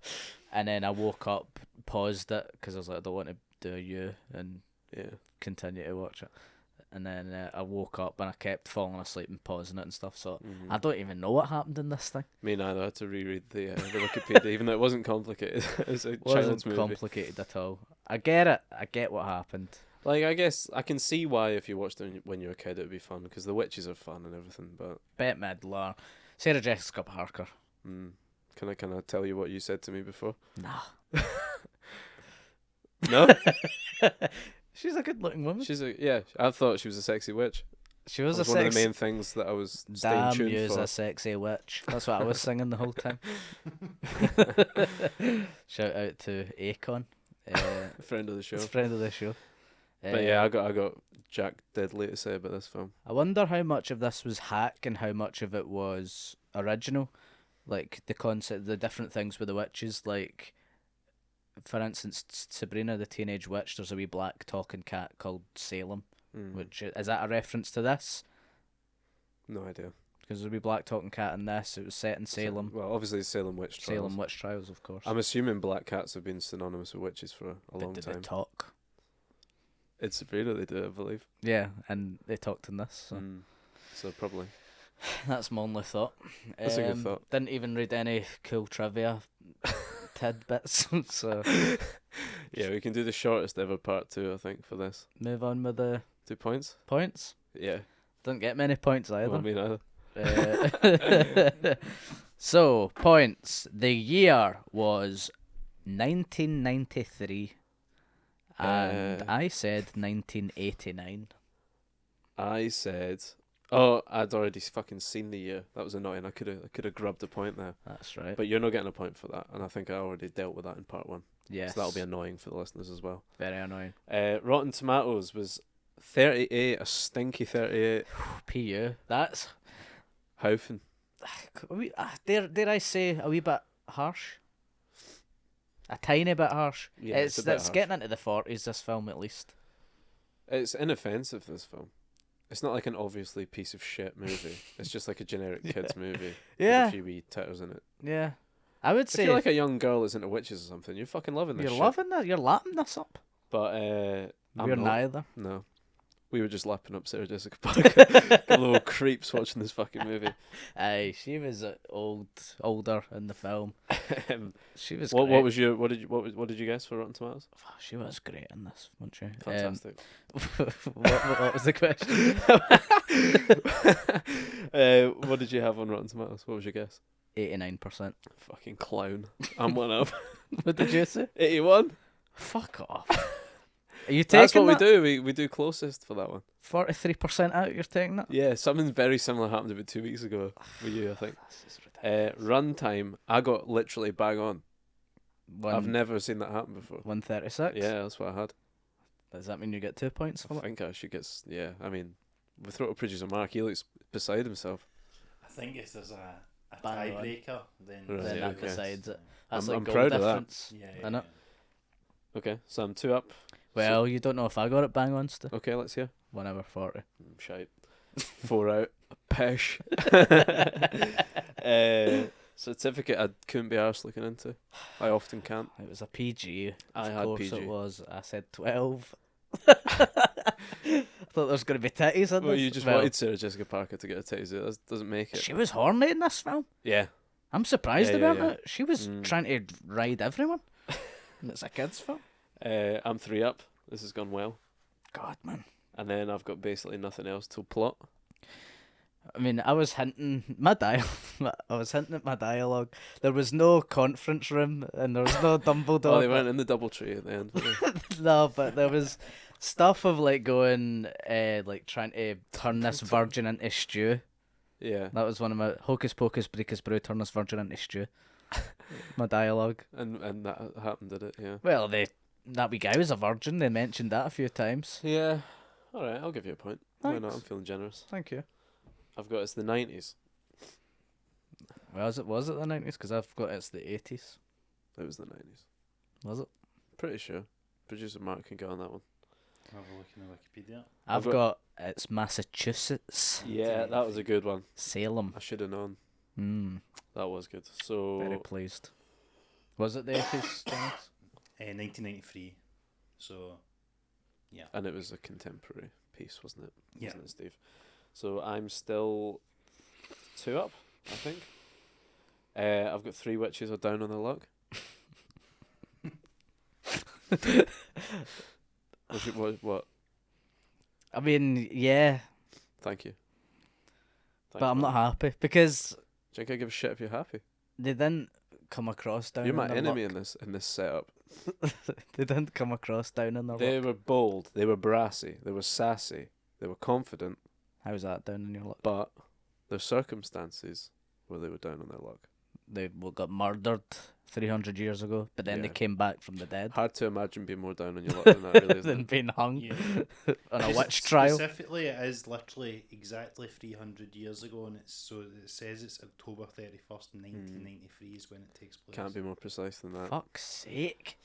and then I woke up, paused it because I was like, I don't want to do you, and Yeah. continue to watch it. and then I woke up and I kept falling asleep and pausing it and stuff. So Mhm. I don't even know what happened in this thing. Me neither. I had to reread the Wikipedia, even though it wasn't complicated. It's a It wasn't child's movie. complicated at all. I get it. I get what happened. Like, I guess I can see why if you watched it when you were a kid, it would be fun because the witches are fun and everything. But Bette Midler, Sarah Jessica Parker. can I tell you what you said to me before? Nah. No, She's a good-looking woman. I thought she was a sexy witch. She was That was a one of the sexy. main things that I was staying Damn tuned you's for. a sexy witch. That's what I was singing the whole time. Shout out to Akon. Friend of the show. It's a friend of the show. But yeah, I got Jack Deadly to say about this film. I wonder how much of this was hack and how much of it was original. Like the concept, the different things with the witches. Like, for instance, Sabrina the Teenage Witch, there's a wee black talking cat called Salem. Which is that a reference to this? No idea. Because there's a wee black talking cat in this. It was set in Salem. Well, obviously Salem witch trials. Salem witch trials, of course. I'm assuming black cats have been synonymous with witches for a long Did time. they talk? It's Sabrina they do, I believe. Yeah, and they talked in this. So. So probably. That's my only thought. That's a good thought. Didn't even read any cool trivia tidbits. So Yeah, we can do the shortest ever part 2, I think, for this. move on with the 2 points? points. Yeah. Didn't get many points either. Well, me neither. So, points. The year was 1993. And I said 1989. I said... Oh, I'd already fucking seen the year. That was annoying. I could have grabbed a point there. That's right. But you're not getting a point for that, and I think I already dealt with that in part 1. Yes. So that'll be annoying for the listeners as well. Very annoying. Rotten Tomatoes was 38, a stinky 38. PU. That's... Haufen. Dare I say a wee bit harsh? A tiny bit harsh. Yeah, it's a bit harsh. getting into the 40s, this film, at least. It's inoffensive, this film. It's not like an obviously piece of shit movie. It's just like a generic kids movie. Yeah. With a few wee titters in it. Yeah. I would If say you're like a young girl that's into witches or something, you're fucking loving this you're shit. loving this. You're lapping this up. But I'm We're not. neither. No. We were just lapping up Sarah Jessica Parker. Little creeps watching this fucking movie. Aye, she was older in the film. She was What great. was your what did you guess for Rotten Tomatoes? Oh, she was great in this, wasn't she? Fantastic. What was the question? What did you have on Rotten Tomatoes? What was your guess? 89%. Fucking clown. I'm one up. What did you say? 81. Fuck off. Are you taking That's what that? we do. We do closest for that one. 43% out, you're taking that? Yeah, something very similar happened about 2 weeks ago with you, I think. This is ridiculous. Run time, I got literally bang on. One, I've never seen that happen before. 136? Yeah, that's what I had. Does that mean you get 2 points for I that? think I should get. Yeah, I mean, we throw to producer Mark. He looks beside himself. I think if there's a Bang on. tiebreaker, then Right, Then yeah, that okay. decides it. That's I'm like goal proud of that. difference. yeah, I know. Okay, so I'm 2 up. Well, you don't know if I got it bang on, Stu. Okay, let's hear. 1 hour 40. Shite. 4 out. Pesh. Certificate I couldn't be arsed looking into. I often can't. It was a PG. I Of had course PG. it was. I said 12. I thought there was going to be titties in Well, this. you just wanted Sarah Jessica Parker to get a taser. That doesn't make it. She was horny in this film. Yeah. I'm surprised Yeah, about yeah. it. She was trying to ride everyone. And it's a kid's film. I'm 3 up. This has gone well. God, man. And then I've got basically nothing else to plot. I mean, I was hinting I was hinting at my dialogue. There was no conference room and there was no Dumbledore. Oh, they went in the DoubleTree at the end. weren't they? No, but there was stuff of like going, like trying to turn this virgin into stew. Yeah. That was one of my Hocus Pocus, breekus, brew, turn this virgin into stew. My dialogue. And that happened, did it? Yeah. Well, that wee guy was a virgin. They mentioned that a few times. Yeah. All right, I'll give you a point. Why not? Thanks. I'm feeling generous. Thank you. I've got it's the 90s. Well, was it the 90s? Because I've got it's the 80s. It was the 90s. Was it? Pretty sure. Producer Mark can go on that one. Have a look in the Wikipedia. I've got- got it's Massachusetts. Yeah, that was a good one. Salem. I should have known. That was good. Very So pleased. Was it the 80s? Dennis? 1993. So, and it was a contemporary apiece, wasn't it? Yeah. Wasn't it, Steve? So I'm still 2 up, I think. I've got 3 witches are down on their luck. What? I mean, yeah, Thank you. but I'm not happy because Do you think I give a shit if you're happy? they didn't come across down. You're my in their enemy luck. in this setup. They didn't come across down in their They luck. were bold. They were brassy. They were sassy. They were confident. How's that down in your luck? But their circumstances where they were down on their luck. They got murdered 300 years ago, but then they Yeah. came back from the dead. Hard to imagine being more down on your luck than that, really, isn't Than it? being hung Yeah. on a It's- witch trial. Specifically, it is literally exactly 300 years ago, and it says it's October 31st, 1993 is when it takes place. Can't be more precise than that. Fuck's sake.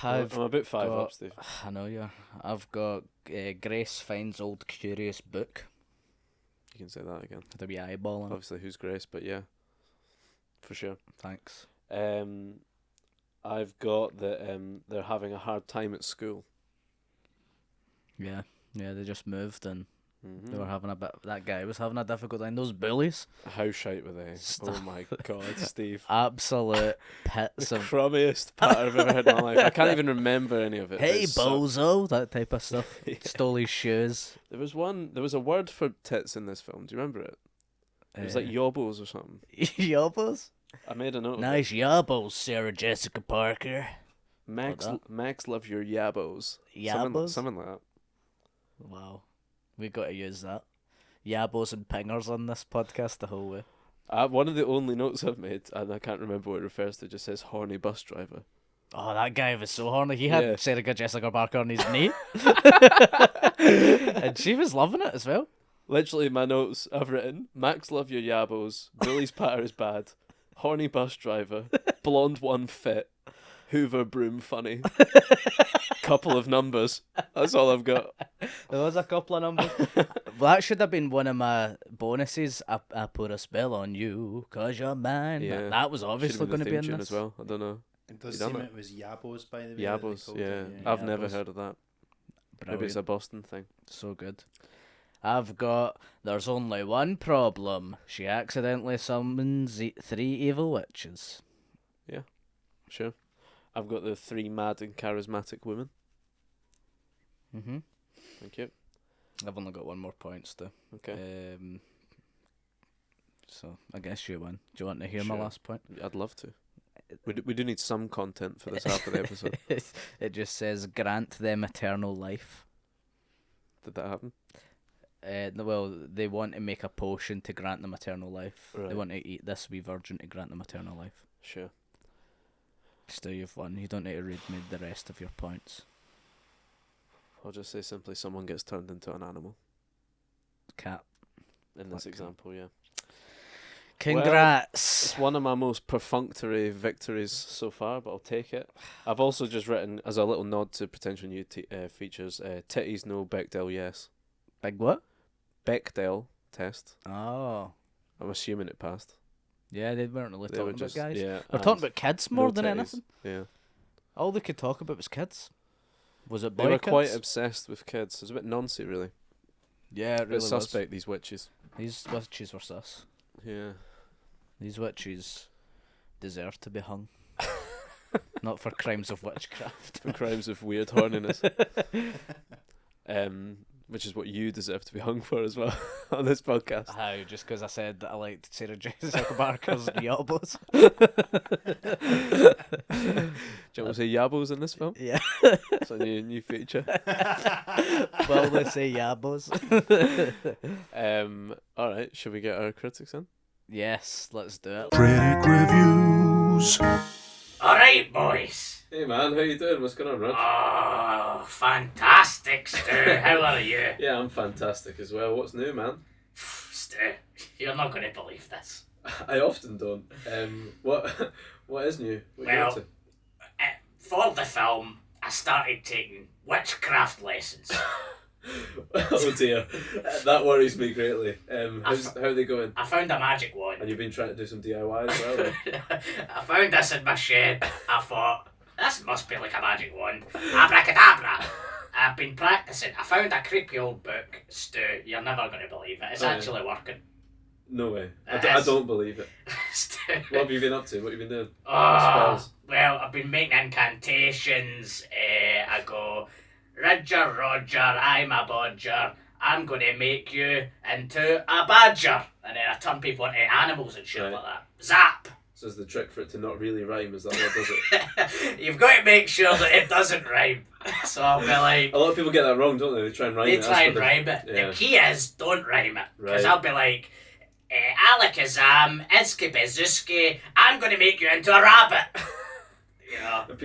I'm a bit 5 got- up, Steve. I know you are. I've got Grace finds old curious book. You can say that again. With a wee eyeball on it. Obviously, who's Grace, but yeah, for sure. Thanks. I've got that they're having a hard time at school. Yeah. Yeah, they just moved and Mm-hmm. they were having a bit. That guy was having a difficult time. Those bullies. How shite were they? Stop. Oh my god, Steve. Absolute pits The of. crummiest part I've ever heard in my life. I can't even remember any of it. Hey, It sucked. bozo! That type of stuff. Yeah. Stole his shoes. There was a word for tits in this film. Do you remember it? It was like yobos or something. Yobos? I made a note. Nice yobos, Sarah Jessica Parker. Max, What Max, love your yabos. Yabos? Something like that. Wow. We got to use that. Yabos and pingers on this podcast the whole way. One of the only notes I've made, and I can't remember what it refers to, just says horny bus driver. Oh, that guy was so horny. He had Yeah. Sarah Jessica Parker on his knee. And she was loving it as well. Literally, my notes I've written: Max, love your yabos. Billy's patter is bad. Horny bus driver. Blonde one fit. Hoover broom funny. Couple of numbers. That's all I've got. There was a couple of numbers. Well, that should have been one of my bonuses. I put a spell on you, 'cause you're mine. Yeah. That was Should've obviously been going the to be theme in tune this. as well. I don't know. It does You done seem it? it was Yabos, by the way. that they Yabos, called yeah. it, I've never Yabos. heard of that. Maybe Brilliant. it's a Boston thing. So good. I've got, there's only one problem. She accidentally summons 3 evil witches. Sure. I've got the 3 mad and charismatic women. Mm-hmm. Thank you. I've only got one more points though. Okay. So I guess you win. Do you want to hear my Sure. last point? I'd love to. We do need some content for this half of the episode. It just says grant them eternal life. Did that happen? Well, they want to make a potion to grant them eternal life. They Right. want to eat this wee virgin to grant them eternal life. Sure. Still, you've won. You don't need to read me the rest of your points. I'll just say simply someone gets turned into an animal. Cat. In this Okay. example, yeah. Congrats. It's one of my most perfunctory victories so far, but I'll take it. I've also just written, as a little nod to potential new features, titties no, Bechdel yes. Big what? Bechdel test. Oh. I'm assuming it passed. Yeah, they weren't really They talking were about just, guys. yeah. We're and talking about kids more no than titties. anything. Yeah. All they could talk about was kids. Was it boy They were kids? quite obsessed with kids. It was a bit noncy, really. Yeah, it A bit really was. suspect, these witches. These witches were sus. Yeah. These witches deserve to be hung. Not for crimes of witchcraft. For crimes of weird horniness. Which is what you deserve to be hung for as well on this podcast. How? Just because I said that I liked Sarah Jessica Parker's yobos? Do you want to say yabos in this film? Yeah. It's a new feature. Well, they say yabos. Alright, should we get our critics in? Yes, let's do it. Critic Reviews. Alright, boys. Hey man, how you doing? What's going on, Rich? Oh, fantastic, Stu. How are you? Yeah, I'm fantastic as well. What's new, man? Stu, you're not going to believe this. I often don't. What is new? What Well, for the film, I started taking witchcraft lessons. Oh dear, that worries me greatly. How are they going? I found a magic wand. And you've been trying to do some DIY as well. I found this in my shed. I thought, this must be like a magic wand. Abracadabra. I've been practicing. I found a creepy old book, Stu. You're never going to believe it. It's actually working. No way. I Yes. don't believe it. Stu. What have you been up to? What have you been doing? Oh, Spells. well, I've been making incantations. I go, Roger, Roger, I'm a bodger. I'm going to make you into a badger. And then I turn people into animals and shit Right. like that. Zap! So is the trick for it to not really rhyme? Is that what does it? You've got to make sure that it doesn't rhyme. So I'll be like, A lot of people get that wrong, don't they? They try and rhyme they it. try That's and what rhyme it. Yeah. The key is, don't rhyme it. Because Right. I'll be like, Alakazam, Iski Bezuski, I'm going to make you into a rabbit. You know? And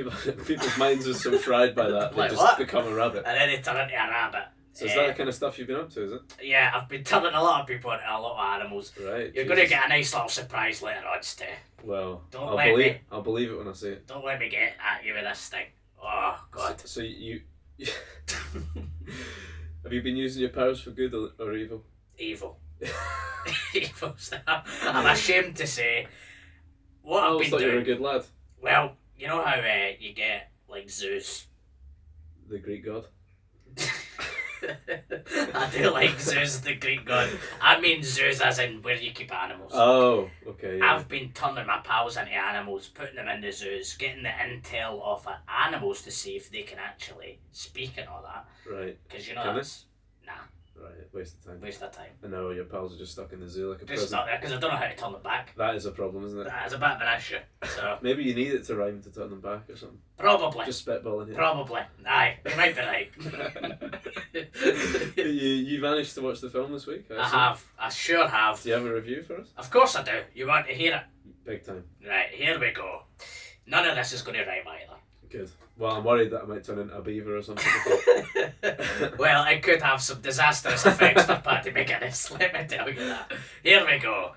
people's minds are so fried by that, they Like just what? become a rabbit. And then they turn into a rabbit. So is that the kind of stuff you've been up to, is it? Yeah, I've been turning a lot of people into a lot of animals. Right. You're going to get a nice little surprise later on, Stu. Well, Don't I'll let believe me. I'll believe it when I see it. Don't let me get at you with this thing. Oh, God. So you have you been using your powers for good or evil? Evil. Evil stuff. I'm ashamed to say what I I've always been thought you were a doing. good lad. Well, you know how you get, like, zoos? The Greek god. I do like Zeus, the Greek god. I mean Zeus as in where you keep animals. Oh, okay. Yeah. I've been turning my pals into animals, putting them in the zoos, getting the intel off of animals to see if they can actually speak and all that. Right. Because you know Can that's... Nah, Right. Waste of time. waste of time. And now your pals are just stuck in the zoo like a Just prison. not there, because I don't know how to turn them back. That is a problem, isn't it? That's a bit of an issue. So, Maybe you need it to rhyme to turn them back or something. probably. Just spitballing here. Probably. Aye, you might be right. you managed to watch the film this week? I have. I sure have. Do you have a review for us? Of course I do. You want to hear it? Big time. Right, here we go. None of this is going to rhyme either. Good. Well, I'm worried that I might turn into a beaver or something. Well, it could have some disastrous effects for Paddy McGuinness, let me tell you that. Here we go.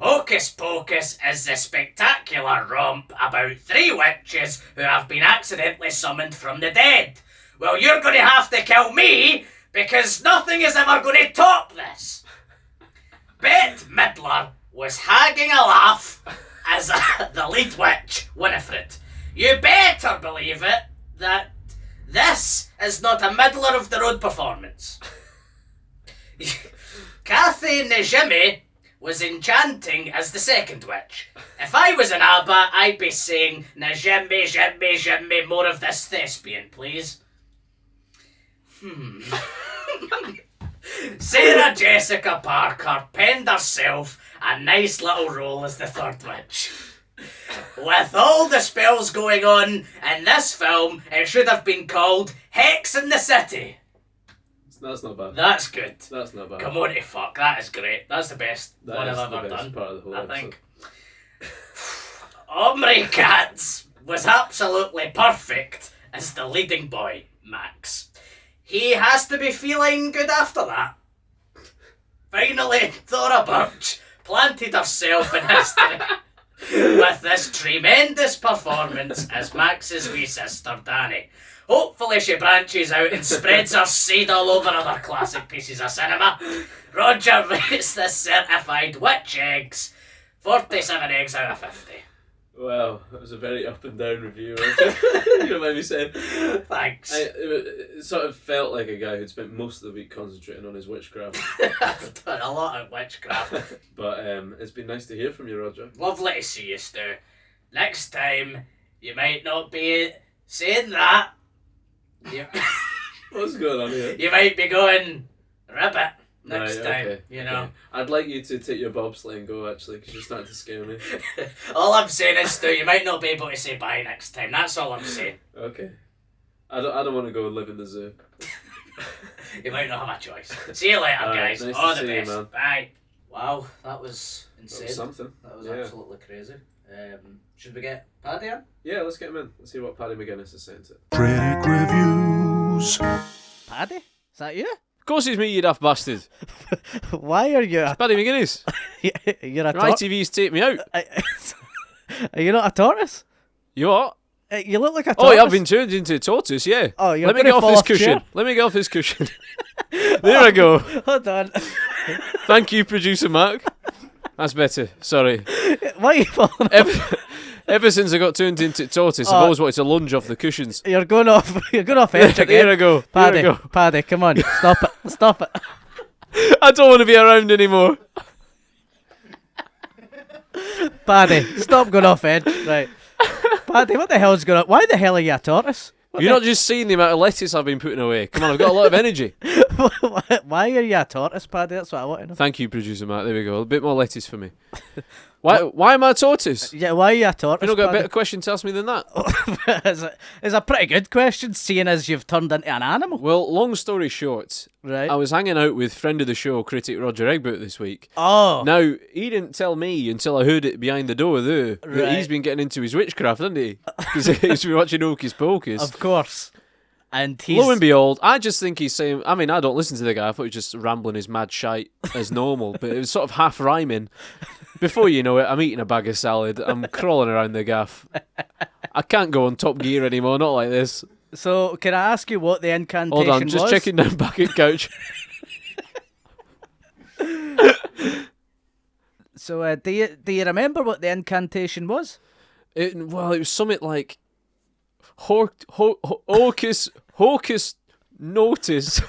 Hocus Pocus is the spectacular romp about 3 witches who have been accidentally summoned from the dead. Well, you're going to have to kill me, because nothing is ever going to top this. Bette Midler was hagging a laugh as the lead witch, Winifred. You better believe it that this is not a middler of the road performance. Kathy Najimy was enchanting as the second witch. If I was an ABBA, I'd be saying, Najimy, Jimmy, Jimmy, more of this thespian, please. Sarah Jessica Parker penned herself a nice little role as the third witch. With all the spells going on in this film, it should have been called Hex in the City. That's not bad. That's good. That's not bad. Come on to fuck, that is great. That's the best That one is I've the ever best done. part of the whole I episode. think. Omri Katz was absolutely perfect as the leading boy, Max. He has to be feeling good after that. Finally, Thora Birch planted herself in history with this tremendous performance as Max's wee sister, Danny. Hopefully she branches out and spreads her seed all over other classic pieces of cinema. Roger rates this certified witch eggs 47 eggs out of 50. Well, that was a very up and down review, Roger. You don't mind me saying. Thanks. It sort of felt like a guy who'd spent most of the week concentrating on his witchcraft. I've done a lot of witchcraft. But it's been nice to hear from you, Roger. Lovely to see you, Stu. Next time, you might not be saying that. You, What's going on here? you might be going, ribbit, next Right, time, okay, you know. okay. I'd like you to take your bobsleigh and go, actually, because you're starting to scare me. All I'm saying is, Stu, you might not be able to say bye next time. That's all I'm saying. Okay. I don't want to go live in the zoo. You might not have a choice. See you later, All right, guys. nice to All the see you, best. man. Bye. Wow, that was insane. That was something. That was Yeah. absolutely crazy. Should we get Paddy on? Yeah, let's get him in. Let's see what Paddy McGuinness is saying to it. Critic reviews. Paddy? Is that you? Of course it's me, you daft bastard. Why are you? Paddy McGuinness. You're a tortoise. ITV's take me out. Are you not a tortoise? You what? You look like a Oh, tortoise. yeah, I've been turned into a tortoise, yeah. Oh, you're Let me gonna get off fall this off cushion. chair. Let me get off this cushion. There I go. Hold on. Thank you, producer Mark. That's better. Sorry. Why are you falling off? Ever since I got turned into tortoise, I've always wanted to lunge off the cushions. You're going off edge again. Here I go. Paddy, Here I go. Paddy, come on, stop it, stop it. I don't want to be around anymore. Paddy, stop going off edge. Right. Paddy, what the hell's going on? Why the hell are you a tortoise? You're not just seeing the amount of lettuce I've been putting away. Come on, I've got a lot of energy. Why are you a tortoise, Paddy? That's what I want to know. Thank you, producer Matt. There we go. A bit more lettuce for me. Why am I a tortoise? Yeah, why are you a tortoise? You not got a Paddy? better question to ask me than that? It's a pretty good question, seeing as you've turned into an animal. Well, long story short, Right. I was hanging out with friend of the show, Critic Roger Egbert, this week. Oh. Now, he didn't tell me until I heard it behind the door there that Right. he's been getting into his witchcraft, hasn't he? Because he's been watching Hocus Pocus. Of course. And he's... Lo and behold, I just think he's saying... I mean, I don't listen to the guy. I thought he was just rambling his mad shite as normal. But it was sort of half rhyming. Before you know it, I'm eating a bag of salad. I'm crawling around the gaff. I can't go on Top Gear anymore, not like this. So, can I ask you what the incantation Hold on, just was? checking down back at couch. So, do you remember what the incantation was? It was something like... Hocus notice.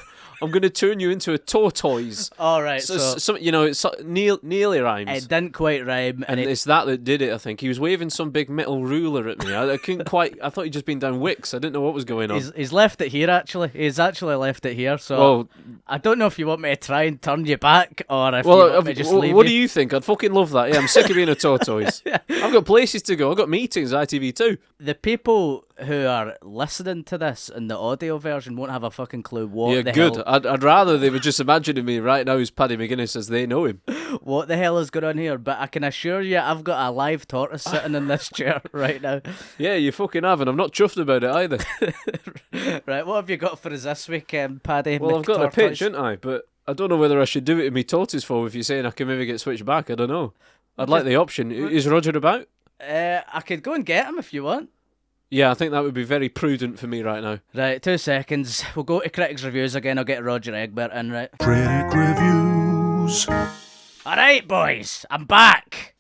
I'm going to turn you into a tortoise. All right, So you know, it's nearly rhymes. it didn't quite rhyme, And it's that did it, I think. He was waving some big metal ruler at me. I couldn't quite... I thought he'd just been down Wicks. I didn't know what was going on. he's left it here, actually. He's actually left it here, so Well, I don't know if you want me to try and turn you back, or if you want me to just leave what do you. you think? I'd fucking love that. Yeah, I'm sick of being a tortoise. I've got places to go. I've got meetings at ITV2. The people who are listening to this in the audio version won't have a fucking clue what Yeah, the good. hell I'd rather they were just imagining me right now as Paddy McGuinness as they know him. what the hell is going on here, but I can assure you I've got a live tortoise sitting in this chair right now. Yeah, you fucking have, and I'm not chuffed about it either. Right, what have you got for us this week, Paddy? Well, I've got a pitch, McTortoise? haven't I? But I don't know whether I should do it in me tortoise form if you're saying I can maybe get switched back. I don't know. I'd like the option. Is Roger about? I could go and get him if you want. Yeah, I think that would be very prudent for me right now. Right, 2 seconds. We'll go to Critics Reviews again. I'll get Roger Egbert in, right? Critic Reviews. Alright, boys, I'm back.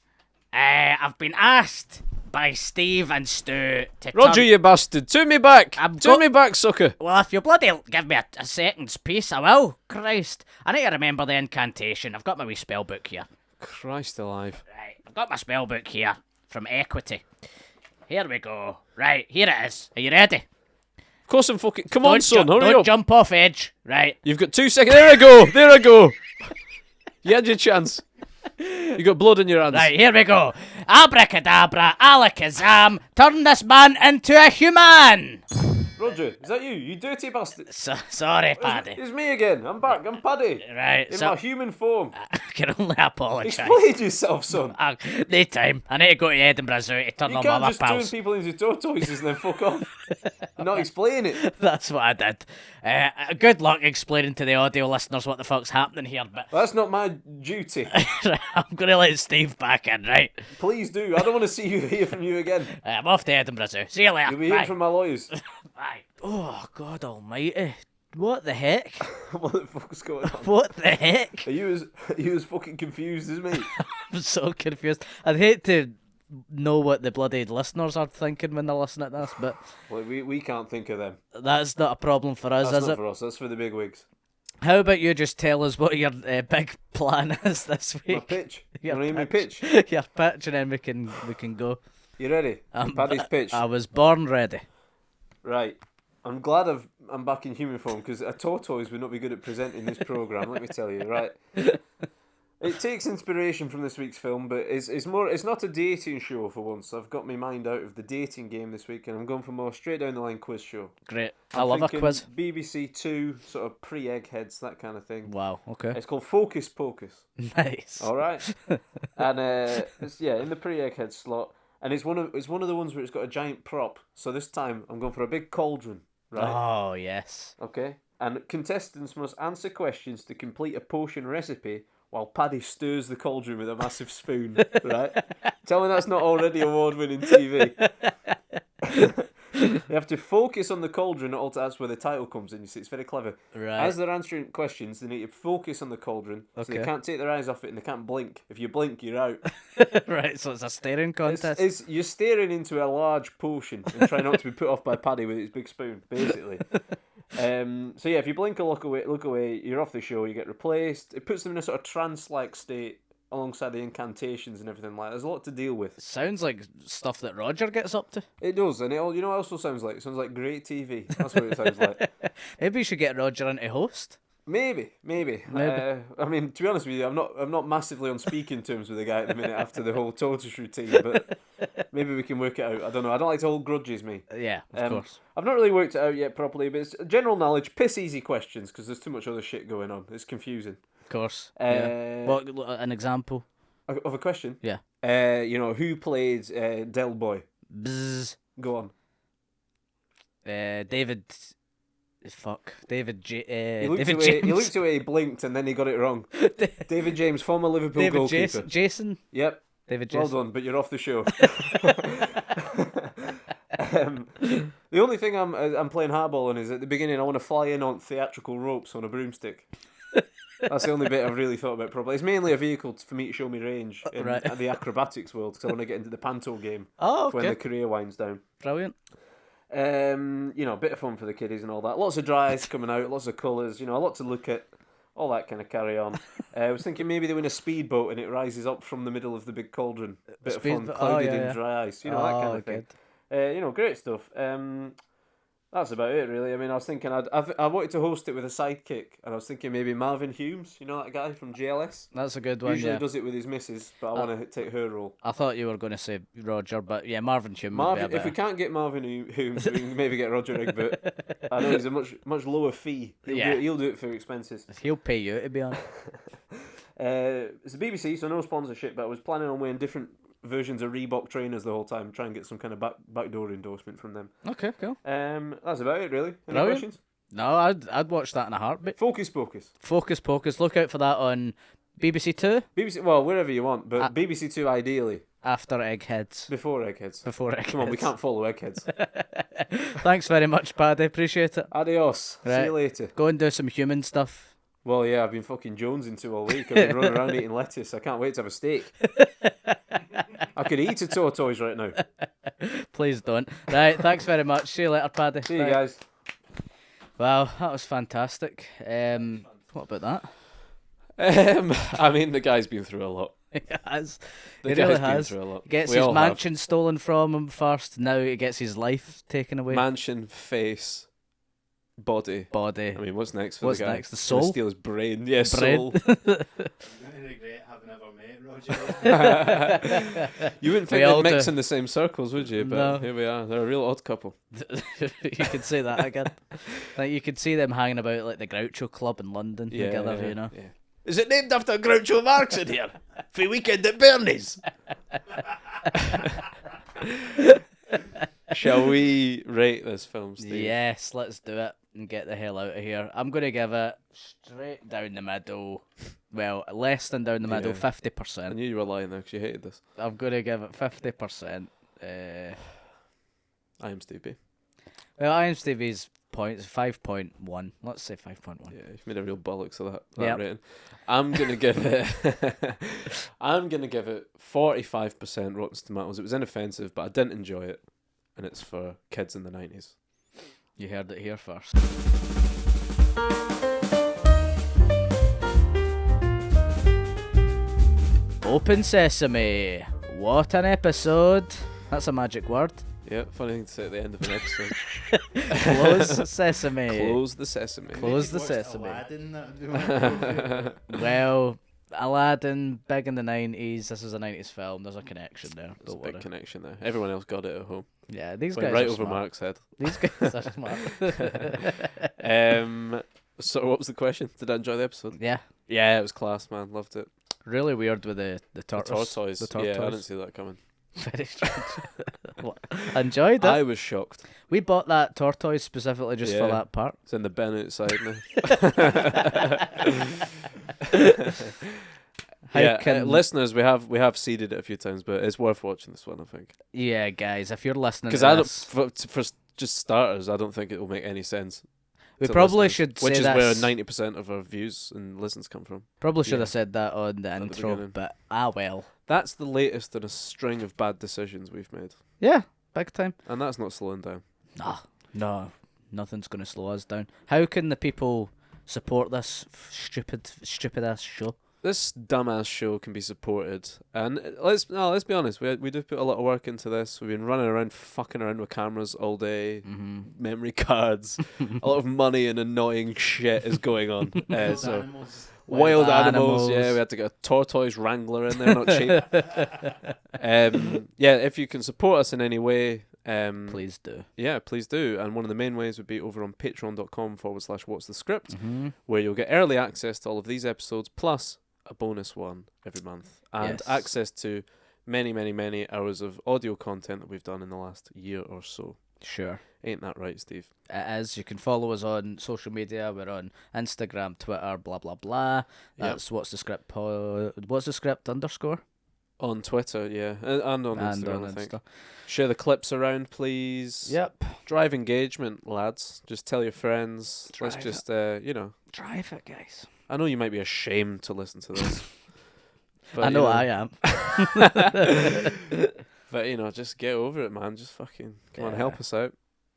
I've been asked by Steve and Stu to Roger, turn... you bastard. Turn me back. I'm Turn me back, sucker. Well, if you bloody give me a second's peace, I will. Christ. I need to remember the incantation. I've got my wee spell book here. Christ alive. Right, I've got my spell book here from Equity. Here we go. Right, here it is. Are you ready? Of course I'm fucking... Come on, son, hurry don't up. jump off edge. Right. You've got 2 seconds. There I go. There I go. You had your chance. You got blood in your hands. Right, here we go. Abracadabra, alakazam, turn this man into a human. Roger, is that you? You dirty bastard. Sorry, Paddy. It's me again. I'm back. I'm Paddy. Right, In so my human form. I can only apologise. Explain yourself, son. No time. I need to go to Edinburgh Zoo to turn You on can't my other just turn pals. people into tortoises and then fuck off. You're not explaining it. That's what I did. Good luck explaining to the audio listeners what the fuck's happening here, but That's not my duty. I'm going to let Steve back in, right? Please do. I don't want to see you hear from you again. I'm off to Edinburgh Zoo. See you later. You'll be Bye. hearing from my lawyers. Bye. Oh, God almighty. What the heck? What the fuck's going on? What the heck? Are you as fucking confused as me? I'm so confused. I'd hate to know what the bloody listeners are thinking when they're listening to this, but Well, we can't think of them. that's not a problem for us, That's is not it? for us. That's for the big wigs. How about you just tell us what your big plan is this week? My pitch. You Your want to hear my pitch. pitch? Your pitch, and then we can go. You ready? Paddy's pitch. I was born ready. Right. I'm glad I'm back in human form because a tortoise would not be good at presenting this programme, let me tell you, right? It takes inspiration from this week's film, but it's not a dating show for once. I've got my mind out of the dating game this week and I'm going for more straight down the line quiz show. Great. I I'm love a thinking quiz. BBC Two, sort of pre-Eggheads, that kind of thing. Wow. Okay. It's called Hocus Pocus. Nice. All right, and it's in the pre-Egghead slot, and it's one of the ones where it's got a giant prop. So this time I'm going for a big cauldron, right? Oh yes. Okay, and contestants must answer questions to complete a potion recipe while Paddy stirs the cauldron with a massive spoon. Right? Tell me that's not already award-winning TV. Yeah, have to focus on the cauldron. That's where the title comes in. You see, it's very clever. Right. As they're answering questions, they need to focus on the cauldron, so they Okay. can't take their eyes off it and they can't blink. If you blink, you're out. Right, so it's a staring contest. You're staring into a large potion and try not to be put off by Paddy with his big spoon, basically. So yeah, if you blink or look away, you're off the show. You get replaced. It puts them in a sort of trance-like state alongside the incantations and everything like that. There's a lot to deal with. Sounds like stuff that Roger gets up to. It does, and you know what it also sounds like? It sounds like great TV. That's what it sounds like. Maybe you should get Roger in to host. Maybe. I mean, to be honest with you, I'm not massively on speaking terms with the guy at the minute after the whole tortoise routine, but maybe we can work it out. I don't know. I don't like to hold grudges, me. Yeah, of course. I've not really worked it out yet properly, but it's general knowledge, piss easy questions, because there's too much other shit going on. It's confusing. Of course. Yeah. What, an example? Of a question? Yeah. Who played Del Boy? Bzzz. Go on. David. Fuck. David He looked David away. James. He looked away. He blinked, and then he got it wrong. David James, former Liverpool David goalkeeper. Jason. Yep. David Well Jason. done, but you're off the show. The only thing I'm playing hardball on is at the beginning I want to fly in on theatrical ropes on a broomstick. That's the only bit I've really thought about properly. It's mainly a vehicle for me to show me range in the acrobatics world, because I want to get into the panto game Oh, when okay. the career winds down. Brilliant. A bit of fun for the kiddies and all that. Lots of dry ice coming out, lots of colours, a lot to look at, all that kind of carry on. I was thinking maybe they win a speedboat and it rises up from the middle of the big cauldron. Bit of fun, clouded in dry ice, that kind of thing. Great stuff. That's about it, really. I mean, I was thinking I wanted to host it with a sidekick, and I was thinking maybe Marvin Humes, that guy from GLS? That's a good one, Usually does it with his missus, but I want to take her role. I thought you were going to say Roger, but yeah, Marvin Hume would be a If we can't get Marvin Humes, we can maybe get Roger Egbert. I know he's a much lower fee. He'll do it for expenses. He'll pay you, to be honest. It's the BBC, so no sponsorship, but I was planning on wearing different versions of Reebok trainers the whole time, try and get some kind of backdoor endorsement from them. Okay, cool. That's about it, really. Any Brilliant. questions? No, I'd watch that in a heartbeat. Focus Pocus. Focus Pocus. Look out for that on BBC Two. BBC, well, wherever you want, but BBC Two ideally. After Eggheads. Before Eggheads. Come on, we can't follow Eggheads. Thanks very much, Paddy. Appreciate it. Adios. Right. See you later. Go and do some human stuff. Well, yeah, I've been fucking jonesing to all week. I've been running around eating lettuce. I can't wait to have a steak. I could eat a tortoise right now. Please don't. Right, thanks very much. See you later, Paddy. See you guys. Wow, that was fantastic. What about that? I mean, the guy's been through a lot. He has. The He guy's really been has. through a lot. Gets We his all have. mansion stolen from him first. Now he gets his life taken away. Mansion, face, body. Body. I mean, what's next for What's the guy? next? The He's gonna soul? steal his brain. Yeah, Brain. soul. I'm going to regret having ever met Roger. You wouldn't We think all they'd mix do. in the same circles, would you? But No. here we are. They're a real odd couple. You could say that again. Like you could see them hanging about like the Groucho Club in London together, Yeah. Is it named after Groucho Marx in here? For weekend at Bernie's? Shall we rate this film, Steve? Yes, let's do it and get the hell out of here. I'm going to give it straight down the middle. Well, less than down the middle, Yeah. 50%. I knew you were lying there because you hated this. I'm going to give it 50%. I am stupid. Well, IMDb's points 5.1. Let's say 5.1. Yeah, you've made a real bollocks of that Yep. rating. I'm gonna give it. I'm gonna give it 45% Rotten Tomatoes. It was inoffensive, but I didn't enjoy it, and it's for kids in the 90s. You heard it here first. Open Sesame. What an episode. That's a magic word. Yeah, funny thing to say at the end of an episode. Close Sesame. Close the sesame. Close the Watched sesame. Aladdin, that would be my Well, Aladdin, big in the 90s. This is a 90s film. There's a connection there. There's a Don't big worry. connection there. Everyone else got it at home. Yeah, these Went guys right are over smart. Mark's head. These guys are smart. So what was the question? Did I enjoy the episode? Yeah, Yeah, it was class, man. Loved it. really weird with the The tortoise. tortoise. The tortoise. Yeah, I didn't see that coming. Very strange. What? Enjoyed it. I was shocked. We bought that tortoise specifically just for Yeah. that part. It's in the bin outside now. How yeah, can listeners, we have seeded it a few times, but it's worth watching this one, I think. Yeah, guys, if you're listening Because to I don't, this, for just starters, I don't think it will make any sense. We to probably listeners, should say which is where this. 90% of our views and listens come from. Probably should Yeah. have said that on the the intro, beginning. but well. That's the latest in a string of bad decisions we've made, Yeah, big time. and that's not slowing down. No, nothing's going to slow us down. How can the people support this stupid ass show? This dumbass show can be supported, and let's be honest. We do put a lot of work into this. We've been running around, fucking around with cameras all day, memory cards, a lot of money and annoying shit is going on. So wild animals. Yeah, we had to get a tortoise wrangler in there, not cheap. Yeah, if you can support us in any way, Please do. yeah, please do. And one of the main ways would be over on patreon.com/what's the script, Mm-hmm. where you'll get early access to all of these episodes, plus a bonus one every month, and Yes. access to many, many, many hours of audio content that we've done in the last year or so. Sure. Ain't that right, Steve? It is. You can follow us on social media. We're on Instagram, Twitter, blah blah blah. That's what's the script. What's the script _? On Twitter, yeah, and on And Instagram, on I think. Insta. Share the clips around, please. Yep. Drive engagement, lads. Just tell your friends. Let's Drive just, Drive it, guys. I know you might be ashamed to listen to this. But, I know I am. But just get over it, man. Just fucking come on, help us out.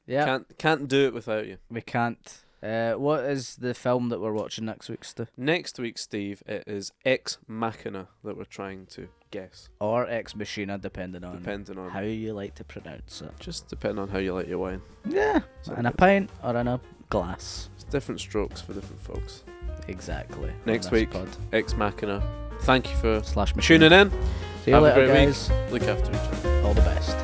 Yeah. Can't do it without you. We can't. What is the film that we're watching next week, Stu? Next week, Steve, it is Ex Machina that we're trying to guess. Or Ex Machina, depending on Depending on how you like to pronounce it. just depending on how you like your wine. Yeah. So In a pint or in a glass. It's different strokes for different folks. Exactly. on Next this week, pod. Ex Machina. Thank you for /Machina. tuning in. See you Have a later, great guys. week. Look after each other. All the best.